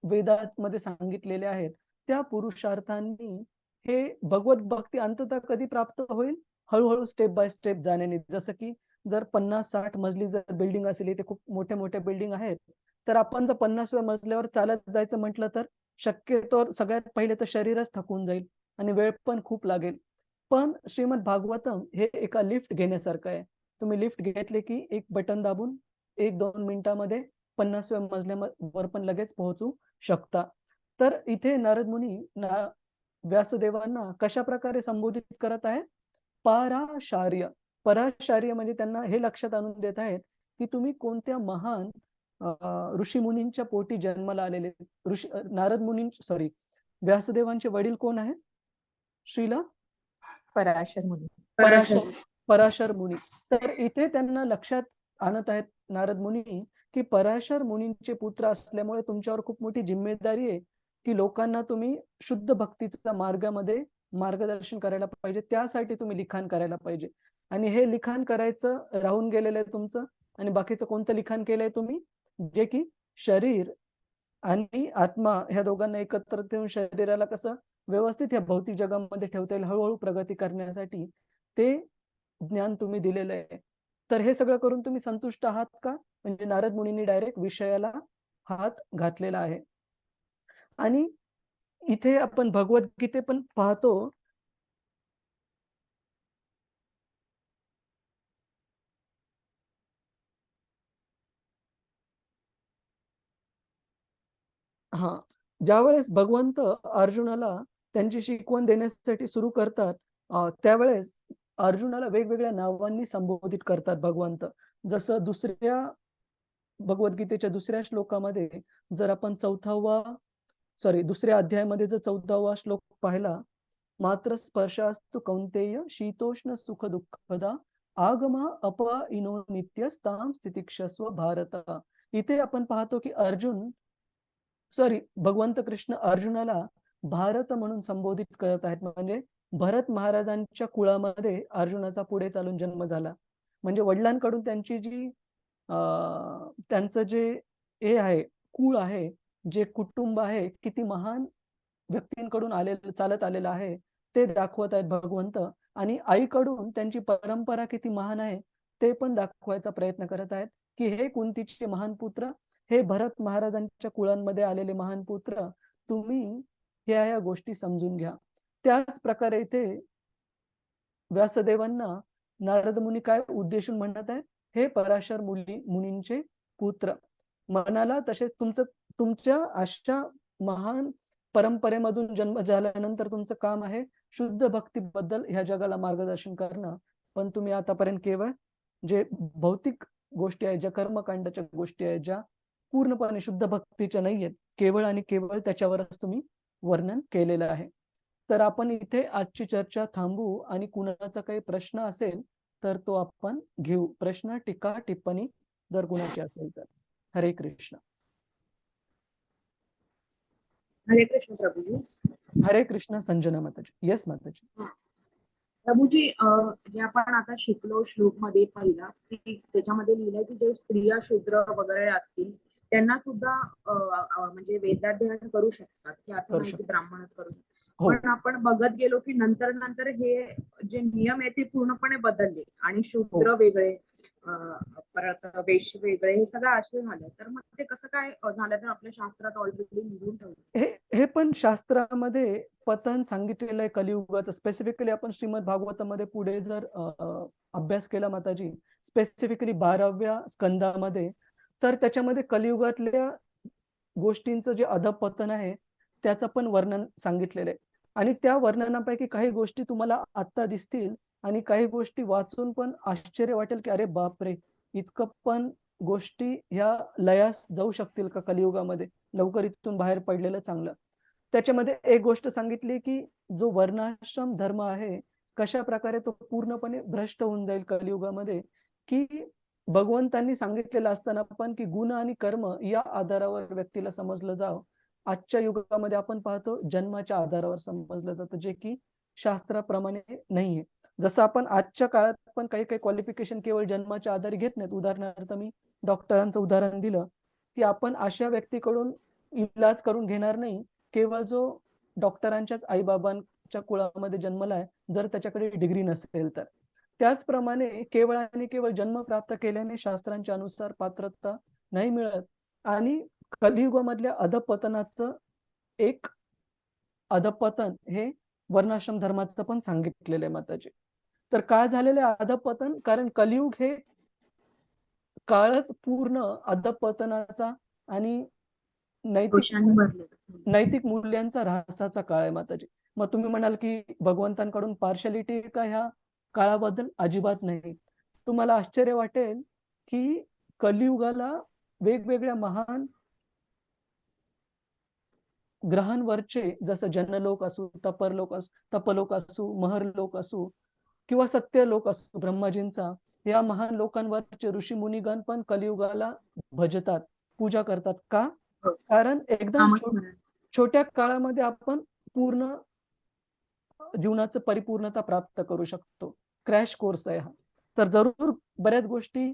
वेदांमध्ये सांगितलेले आहेत, त्या पुरुषार्थांनी हे भगवत भक्ती अंततः कधी प्राप्त होईल? हळूहळू स्टेप बाय स्टेप जाण्याने. जसं की जर 50-60 मजली जर बिल्डिंग असेल, इथे खूप मोठे मोठे बिल्डिंग आहेत, तर आपण जर 50व्या मजल्यावर चालत जायचं म्हटलं तर शक्यतो सगळ्यात पहिले तर शरीरच थकून जाईल आणि वेळ पण खूप लागेल. पण श्रीमद भागवतम हे एका लिफ्ट घेण्यासारखं आहे. तुम्ही लिफ्ट घेतले की एक बटन दाबून 1-2 मिनिटामध्ये 50व्या मजल्यावर पण लगेच पोहोचू शकता. तर इथे नारद मुनी व्यासदेवांना कशा प्रकारे संबोधित करत आहेत? पराशार्य. पराशार्य म्हणजे त्यांना हे लक्षात आणून देत आहेत की तुम्ही कोणत्या महान ऋषीमुनींच्या पोटी जन्माला आलेले. नारद मुनी व्यासदेवांचे वडील कोण आहेत? श्रीला पराशर मुनी. पराशर मुनी. तर इथे त्यांना लक्षात आणत आहेत नारद मुनी की पराशर मुनींचे पुत्र असल्यामुळे तुमच्यावर खूप मोठी जिम्मेदारी आहे की लोकांना तुम्ही शुद्ध भक्तीच्या मार्गामध्ये मार्गदर्शन करायला पाहिजे. त्यासाठी तुम्ही लिखाण करायला पाहिजे. आणि हे लिखाण करायचं राहून गेलेलं आहे तुमचं. आणि बाकीचं कोणतं लिखाण केलंय तुम्ही? जे की शरीर आणि आत्मा ह्या दोघांना एकत्र ठेवून शरीराला कसं व्यवस्थित ह्या भौतिक जगामध्ये ठेवता येईल हळूहळू प्रगती करण्यासाठी ते ज्ञान तुम्ही दिलेलं आहे. तर हे सगळं करून तुम्ही संतुष्ट आहात का? म्हणजे नारद मुनींनी डायरेक्ट विषयाला हात घातलेला आहे. आणि इथे आपण भगवद्गीते पण पाहतो. हा, ज्यावेळेस भगवंत अर्जुनाला त्यांची शिकवण देण्यासाठी सुरू करतात, त्यावेळेस अर्जुनाला वेगवेगळ्या नावांनी संबोधित करतात भगवंत. जसं भगवद्गीतेच्या दुसऱ्या श्लोकामध्ये जर आपण दुसऱ्या अध्यायामध्ये जर 14वा श्लोक पाहिला, मात्र स्पर्शास्तु कौंतेय शीतोष्ण सुख दुःखदा आगमा अपइनो नित्यस्ताम स्थितिक्षस्व भारत. इथे आपण पाहतो की भगवंत कृष्ण अर्जुनाला भारत म्हणून संबोधित करत आहेत. म्हणजे भरत महाराजांच्या कुळामध्ये अर्जुनाचा पुढे चालून जन्म झाला. म्हणजे वडिलांकडून त्यांचं जे हे आहे, कुळ आहे, जे कुटुंब आहे, किती महान व्यक्तींकडून चालत आलेलं आहे ते दाखवत आहेत भगवंत. आणि आईकडून त्यांची परंपरा किती महान आहे ते पण दाखवायचा प्रयत्न करत आहेत की हे कुंतीचे महान पुत्र, हे भरत महाराजांच्या कुळांमध्ये आलेले महान पुत्र, तुम्ही ह्या गोष्टी समजून घ्या. त्याच प्रकारे इथे व्यासदेवांना नारद मुनी काय उद्देशून म्हणत आहेत? हे पराशर मुनींचे पुत्र, मनाला तसे तुमच्या अशा महान परंपरेमधून जन्म झाल्यानंतर तुमचं काम आहे शुद्ध भक्तीबद्दल ह्या जगाला मार्गदर्शन करणं. पण तुम्ही आतापर्यंत केवळ जे भौतिक गोष्टी आहेत, ज्या कर्मकांडाच्या गोष्टी आहेत, ज्या पूर्णपणे शुद्ध भक्तीच्या नाहीयेत, केवळ आणि केवळ त्याच्यावरच तुम्ही वर्णन केलेलं आहे. तर आपण इथे आजची चर्चा थांबू आणि कुणाचा काही प्रश्न असेल तर तो आपण घेऊ. प्रश्न, टीका, टिप्पणी जर कुणाची असेल तर. हरे कृष्ण. हरे कृष्ण प्रभूजी. हरे कृष्ण संजना माताजी. येस माताजी. प्रभूजी, जे आपण आता शिकलो श्लोक मध्ये पहिला, की त्याच्यामध्ये लिहिलंय की जे स्त्रिया शूद्र वगैरे असतील त्यांना सुद्धा म्हणजे वेदाध्ययन करू शकतात, की असं नाही की ब्राह्मणच करू शकतात. पण आपण बघत गेलो की नंतर हे जे नियम आहे ते पूर्णपणे बदलले आणि शूद्र वेगळे, परत वैश्य वेगळे, हे सगळं असे झालं. तर मग ते कसं काय झालं? तर आपल्या शास्त्रात ऑलरेडी लिहून ठेवलं. हे पण शास्त्रामध्ये पतन सांगितलेलं आहे कलियुगाचं. स्पेसिफिकली आपण श्रीमद भागवतामध्ये पुढे जर अभ्यास केला माताजी, स्पेसिफिकली 12व्या स्कंदामध्ये, तर त्याच्यामध्ये कलियुगातल्या गोष्टींचं जे अधपतन आहे त्याचं पण वर्णन सांगितलेलं आहे. आणि त्या वर्णनापैकी काही गोष्टी तुम्हाला आत्ता दिसतील आणि काही गोष्टी वाचून पण आश्चर्य वाटेल की अरे बापरे, इतकं पण गोष्टी ह्या लयास जाऊ शकतील का कलियुगामध्ये? लवकर इथून बाहेर पडलेलं चांगलं. त्याच्यामध्ये एक गोष्ट सांगितली की जो वर्णाश्रम धर्म आहे कशा प्रकारे तो पूर्णपणे भ्रष्ट होऊन जाईल कलियुगामध्ये, की भगवंतांनी सांगितलेलं असताना पण की गुण आणि कर्म या आधारावर व्यक्तीला समजलं जावं. आजच्या युगामध्ये आपण पाहतो जन्माच्या आधारावर समजलं जातं, जे की शास्त्राप्रमाणे नाहीये. जसं आपण आजच्या काळात पण काही क्वालिफिकेशन केवळ जन्माच्या आधारे घेत नाहीत. उदाहरणार्थ मी डॉक्टरांचं उदाहरण दिलं की आपण अशा व्यक्तीकडून इलाज करून घेणार नाही केवळ जो डॉक्टरांच्याच आईबाबांच्या कुळामध्ये जन्मलाय, जर त्याच्याकडे डिग्री नसेल तर. त्याचप्रमाणे केवळ आणि केवळ जन्म प्राप्त केल्याने शास्त्रांच्या अनुसार पात्रता नाही मिळत. आणि कलियुगामधल्या अधपतनाचं एक अधपतन हे वर्णाश्रम धर्माचं पण सांगितलेलं आहे माताजी. तर काय झालेलं आहे अधपतन? कारण कलियुग हे काळच पूर्ण अधपतनाचा आणि नैतिक दोषांनी भरलेलं. नैतिक मूल्यांचा ऱ्हासाचा काळ आहे माताजी. मग तुम्ही म्हणाल की भगवंतांकडून पार्शालिटी का ह्या काळाबद्दल? अजिबात नाही. तुम्हाला आश्चर्य वाटेल की कलियुगाला वेगवेगळ्या महान ग्रहांवरचे, जसं जनलोक असू, तपलोक असू, महरलोक असू किंवा सत्यलोक असू ब्रह्माजींचा, या महान लोकांवरचे ऋषी मुनिगण पण कलियुगाला भजतात, पूजा करतात. का? हो. कारण एकदम नामस्मरण. छोट्या काळामध्ये आपण पूर्ण जीवनाचं परिपूर्णता प्राप्त करू शकतो. क्रॅश कोर्स आहे हा. तर जरूर बऱ्याच गोष्टी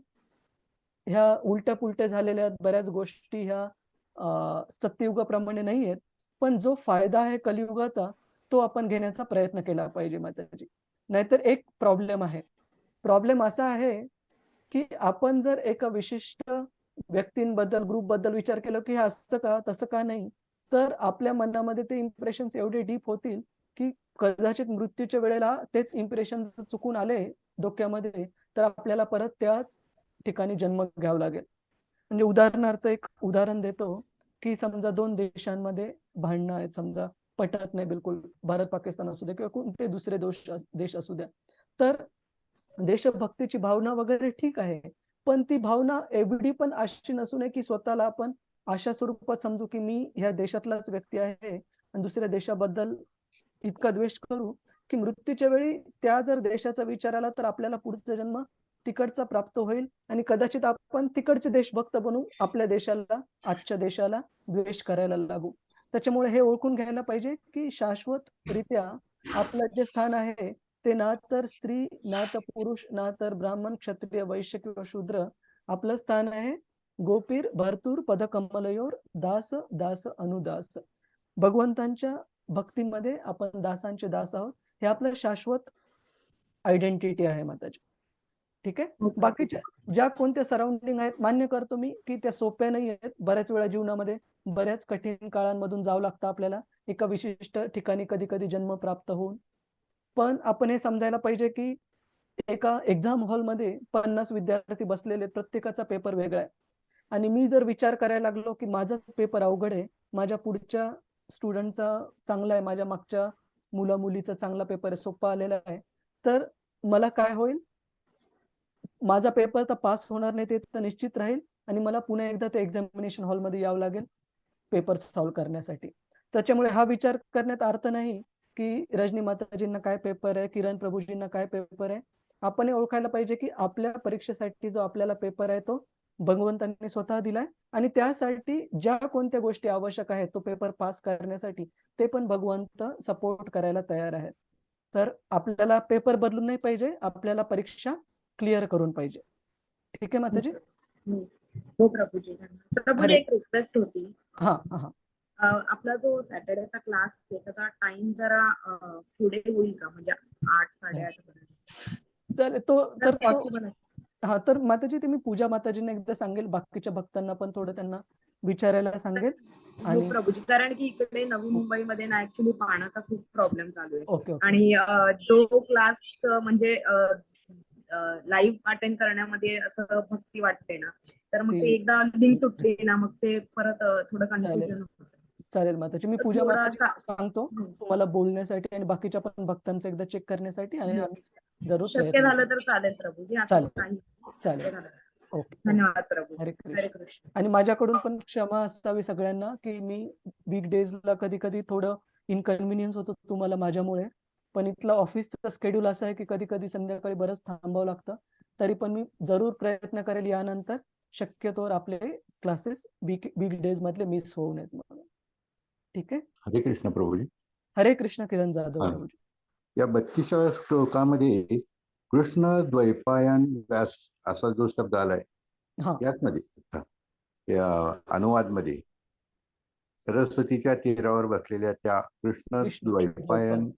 ह्या उलट्या पुलट्या झालेल्या आहेत, बऱ्याच गोष्टी ह्या सत्ययुगाप्रमाणे नाही आहेत, पण जो फायदा आहे कलियुगाचा तो आपण घेण्याचा प्रयत्न केला पाहिजे माताजी. नाहीतर एक प्रॉब्लेम आहे. प्रॉब्लेम असा आहे की आपण जर एका विशिष्ट व्यक्तींबद्दल, ग्रुपबद्दल विचार केला की हे असं का, तसं का नाही, तर आपल्या मनामध्ये ते इम्प्रेशन्स एवढे डीप होतील की कदाचित मृत्यूच्या वेळेला तेच इम्प्रेशन चुकून आले डोक्यामध्ये, तर आपल्याला परत त्याच ठिकाणी जन्म घ्यावा लागेल. म्हणजे उदाहरणार्थ एक उदाहरण देतो की समजा दोन देशांमध्ये भांडणं आहेत, समजा पटत नाही बिलकुल, भारत पाकिस्तान असू द्या किंवा कोणते दुसरे देश असू द्या, तर देशभक्तीची भावना वगैरे ठीक आहे, पण ती भावना एवढी पण अशी नसू नये की स्वतःला आपण अशा स्वरूपात समजू की मी ह्या देशातलाच व्यक्ती आहे आणि दुसऱ्या देशाबद्दल इतका द्वेष करू की मृत्यूच्या वेळी त्या जर देशाचा विचार आला तर आपल्याला पुढचा जन्म तिकडचा प्राप्त होईल आणि कदाचित आपण तिकडचे देशभक्त बनू, आपल्या देशाला, आजच्या देशाला द्वेष करायला लागू. त्याच्यामुळे हे ओळखून घ्यायला पाहिजे की शाश्वतरित्या आपलं जे स्थान आहे ते ना तर स्त्री, ना तर पुरुष, ना तर ब्राह्मण, क्षत्रिय, वैश्य किंवा शूद्र. आपलं स्थान आहे गोपीर भरतूर पदकमलयोर दास दास अनुदास. भगवंतांच्या भक्तीमध्ये आपण दासांचे दास आहोत. हे आपलं शाश्वत आयडेंटिटी आहे माताजी. ठीक आहे. बाकीच्या ज्या कोणत्या सराउंडिंग आहेत, मान्य करतो मी की त्या सोप्या नाही आहेत. बऱ्याच वेळा जीवनामध्ये बऱ्याच कठीण काळांमधून जावं लागतं आपल्याला एका विशिष्ट ठिकाणी कधी कधी जन्म प्राप्त होऊन. पण आपण हे समजायला पाहिजे की एका एक्झाम हॉलमध्ये 50 विद्यार्थी बसलेले, प्रत्येकाचा पेपर वेगळा आहे आणि मी जर विचार करायला लागलो की माझाच पेपर अवघड आहे, माझ्या पुढच्या स्टुडंटचा चांगला आहे, माझ्या मागच्या मुला मुलीचा चांगला पेपर आहे, सोपा आलेला आहे, तर मला काय होईल? माझा पेपर तर पास होणार नाही ते तर निश्चित राहील आणि मला पुन्हा एकदा ते एक्झामिनेशन हॉलमध्ये यावं लागेल पेपर सॉल्व्ह करण्यासाठी. त्याच्यामुळे हा विचार करण्यात अर्थ नाही की रजनी माताजींना काय पेपर आहे, किरण प्रभूजींना काय पेपर आहे. आपण हे ओळखायला पाहिजे की आपल्या परीक्षेसाठी जो आपल्याला पेपर आहे तो भगवंतांनी स्वतः दिलाय आणि त्यासाठी ज्या कोणत्या गोष्टी आवश्यक आहेत तो पेपर पास करण्यासाठी, ते पण भगवंत सपोर्ट करायला तयार आहेत. तर आपल्याला पेपर बदलून नाही पाहिजे, आपल्याला परीक्षा क्लिअर करून पाहिजे. ठीक आहे माताजी? हो प्रभूजी. प्रभूजी एक रिक्वेस्ट होती. हा हा. आपला जो सॅटर्डेचा क्लास आहे त्याचा टाइम जरा पुढे होईल का, म्हणजे 8-8:30 पर्यंत? चालेल. तो तर पॉसिबल आहे? हा, तर माताजी ते मी पूजा माताजींना एकदा सांगेल, बाकीच्या भक्तांना पण थोडं त्यांना विचारायला सांगेल. आणि प्रभूजी, कारण की इकडे नवी मुंबईमध्ये ना ऍक्च्युली पाण्याचा खूप प्रॉब्लेम चालू आहे. Okay okay. आणि तो क्लास म्हणजे लाईव्ह अटेंड करण्यामध्ये असं भक्ती वाटते ना, तर मग ते एकदा लिंक तुटली ना मग ते परत थोडं कन्फ्युजन होतं. चालेल माताजी, मी पूजा माताजींना सांगतो तुम्हाला बोलण्यासाठी आणि बाकीच्या पण भक्तांचं एकदा चेक करण्यासाठी, आणि आम्ही जरूर शक्य झालं तर चालेल प्रभूजी. चालेल. ओके. धन्यवाद प्रभू. हरे हरे कृष्ण. कृष्ण. आणि माझ्याकडून पण क्षमा असावी सगळ्यांना की मी वीकडेजला कधी कधी थोडं इनकन्व्हिनियन्स होतो तुम्हाला माझ्यामुळे, पण इथला ऑफिसचा शेड्यूल असा आहे की कधी कधी संध्याकाळी बरंच थांबावं लागतं. तरी पण मी जरूर प्रयत्न करेल यानंतर शक्यतोवर आपले क्लासेस वीकडेज मधले मिस होऊ नयेत म्हणून. ठीक आहे. हरे कृष्ण प्रभूजी. हरे कृष्ण किरण जाधव प्रभूजी. या 32व्या श्लोकामध्ये कृष्ण द्वैपायन व्यास असा जो शब्द आलाय, यामध्ये या अनुवादमध्ये सरस्वतीच्या तीरावर बसलेल्या त्या कृष्ण द्वैपायन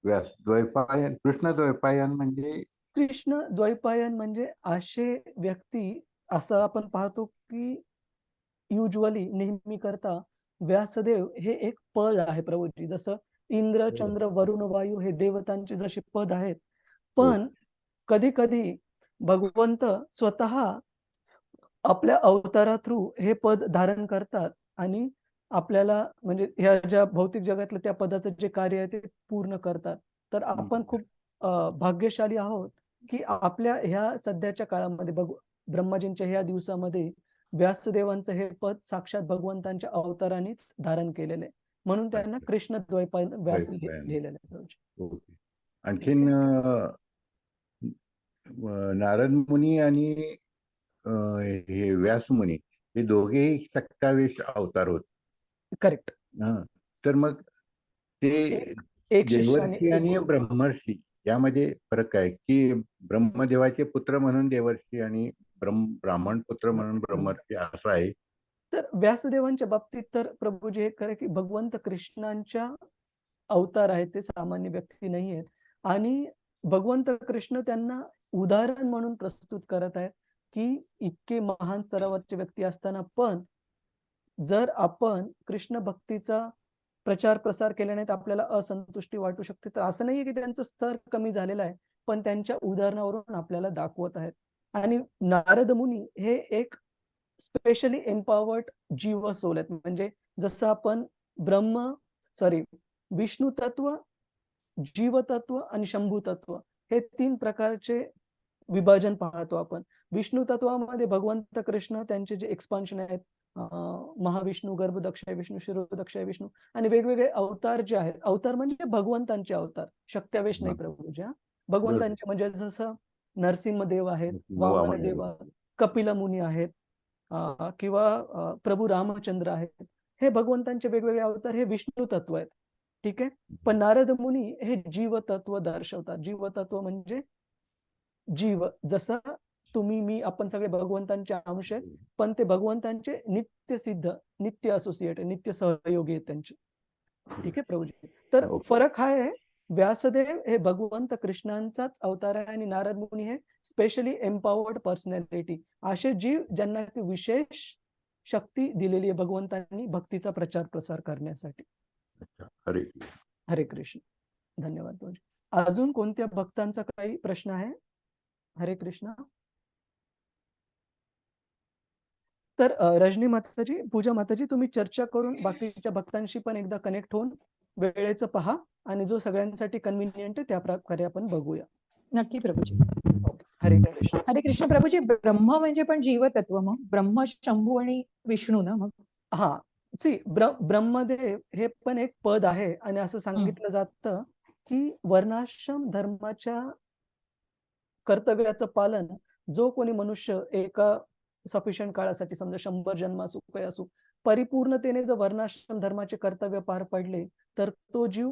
व्यास, द्वैपायन, कृष्ण द्वैपायन म्हणजे कृष्ण द्वैपायन म्हणजे असे व्यक्ती, असं आपण पाहतो की युजली नेहमी करता व्यासदेव हे एक पद आहे प्रभूजी. जसं इंद्र, चंद्र, वरुण, वायू हे देवतांचे जसे पद आहेत, पण कधी कधी भगवंत स्वतः आपल्या अवतारा थ्रू हे पद धारण करतात आणि आपल्याला म्हणजे ह्या ज्या भौतिक जगातलं त्या पदाचं जे कार्य आहे ते पूर्ण करतात. तर आपण खूप भाग्यशाली आहोत की आपल्या ह्या सध्याच्या काळामध्ये ब्रह्माजींच्या ह्या दिवसामध्ये व्यासदेवांचं हे पद साक्षात भगवंतांच्या अवतारानेच धारण केलेलं आहे. म्हणून त्यांना कृष्ण द्वैपायन व्यास लिहिलेलं आहे. ओके. आणखीन नारद मुनी आणि हे व्यास मुनी हे दोघेही सक्तावेश अवतार होते. करेक्ट. तर मग ते एक देवर्षी आणि ब्रह्मर्षी यामध्ये फरक आहे की ब्रह्मदेवाचे पुत्र म्हणून देवर्षी आणि ब्राह्मण पुत्र म्हणून ब्रह्मर्षी असं आहे. तर व्यासदेवांच्या बाबतीत तर प्रभूजी हे खरं की भगवंत कृष्णांच्या अवतार आहेत, ते सामान्य व्यक्ती नाही आहेत आणि भगवंत कृष्ण त्यांना उदाहरण म्हणून प्रस्तुत करत आहेत की इतके महान स्तरावरचे व्यक्ती असताना पण जर आपण कृष्ण भक्तीचा प्रचार प्रसार केल्याने आपल्याला असंतुष्टी वाटू शकते. तर असं नाहीये की त्यांचं स्तर कमी झालेलं आहे, पण त्यांच्या उदाहरणावरून आपल्याला दाखवत आहेत. आणि नारद मुनी हे एक स्पेशली एम्पॉवर्ड जीव सोल आहेत. म्हणजे जसं आपण विष्णू तत्व, जीव तत्व आणि शंभू तत्व हे 3 प्रकारचे विभाजन पाहतो आपण. विष्णू तत्वामध्ये भगवंत कृष्ण त्यांचे जे एक्सपान्शन आहेत, महाविष्णू, गर्भदक्षय विष्णू, शिरोदक्षय विष्णू आणि वेगवेगळे अवतार जे आहेत, अवतार म्हणजे भगवंतांचे अवतार, शक्त्यावेश नाही प्रभूजी, भगवंतांचे म्हणजे जसं नरसिंहदेव आहेत, वामनदेव, कपिल मुनी आहेत किंवा प्रभू रामचंद्र आहेत. हे भगवंतांचे वेगवेगळे अवतार, हे विष्णू तत्व आहेत. ठीक आहे. पण नारद मुनी हे जीव तत्व दर्शवतात. जीव तत्व म्हणजे जीव, जसं तुम्ही मी आपण सगळे भगवंतांचे अंश आहेत, पण ते भगवंतांचे नित्य सिद्ध, नित्य असोसिएट, नित्य सहयोगी आहेत त्यांचे. ठीक आहे प्रभूजी. तर फरक हा आहे, व्यासदेव हे भगवंत कृष्णांचाच अवतार आहे आणि नारद मुनी हे स्पेशली एम्पॉवर्ड पर्सनॅलिटी, असे जीव ज्यांना विशेष शक्ती दिलेली आहे भगवंतांनी भक्तीचा प्रचार प्रसार करण्यासाठी. हरे कृष्ण. धन्यवाद प्रभूजी. अजून कोणत्या भक्तांचा काही प्रश्न आहे? हरे कृष्ण. तर रजनी माताजी, पूजा माताजी, तुम्ही चर्चा करून बाकीच्या भक्तांशी पण एकदा कनेक्ट होऊन वेळेचं पहा आणि जो सगळ्यांसाठी कन्व्हिनियंट आहे त्या प्रकारे आपण बघूया. नक्की प्रभूजी. हरे कृष्ण. हरे कृष्ण प्रभूजी. ब्रह्म म्हणजे पण जीवतत्व, मग ब्रह्म, शंभू आणि विष्णू ना मग? हा, ब्रह्मदेव हे पण एक पद आहे आणि असं सांगितलं जातं की वर्णाश्रम धर्माच्या कर्तव्याचं पालन जो कोणी मनुष्य एका सफिशियंट काळासाठी, समजा 100 जन्म असू काही असू, परिपूर्णतेने जर वर्णाश्रम धर्माचे कर्तव्य पार पडले तर तो जीव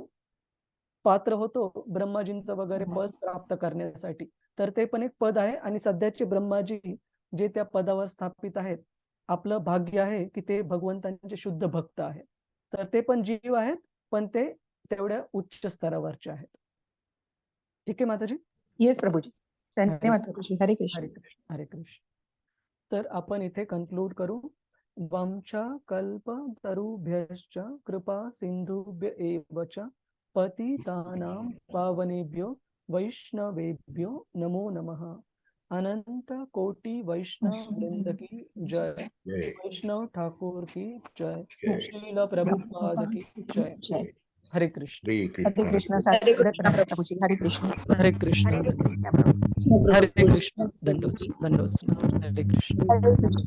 पात्र होतो ब्रह्माजींचं वगैरे पद प्राप्त करण्यासाठी. तर ते पण एक पद आहे आणि सध्याचे ब्रह्माजी जे त्या पदावर स्थापित आहेत, आपलं भाग्य आहे की ते भगवंतांचे शुद्ध भक्त आहेत. तर ते पण जीव आहेत, पण ते तेवढ्या उच्च स्तरावरचे आहेत. ठीक आहे माताजी. येस प्रभूजी. धन्यवाद प्रभूजी. हरे कृष्ण. हरे कृष्ण. तर आपण इथे कन्क्लूड करू. वंशा कल्पतरुभ्यश्च कृपा सिंधुभ्य एव च पतितानां पावनेभ्यो वैष्णवेभ्यो नमो नमः. अनंत कोटि वैष्णव वृंद की जय. वैष्णव ठाकुर की जय. श्रील प्रभुपाद की जय. हरे कृष्ण. हरे कृष्ण. प्रभूजी. हरे कृष्ण. हरे कृष्ण. हरे कृष्ण. दंडोत. हरे कृष्ण.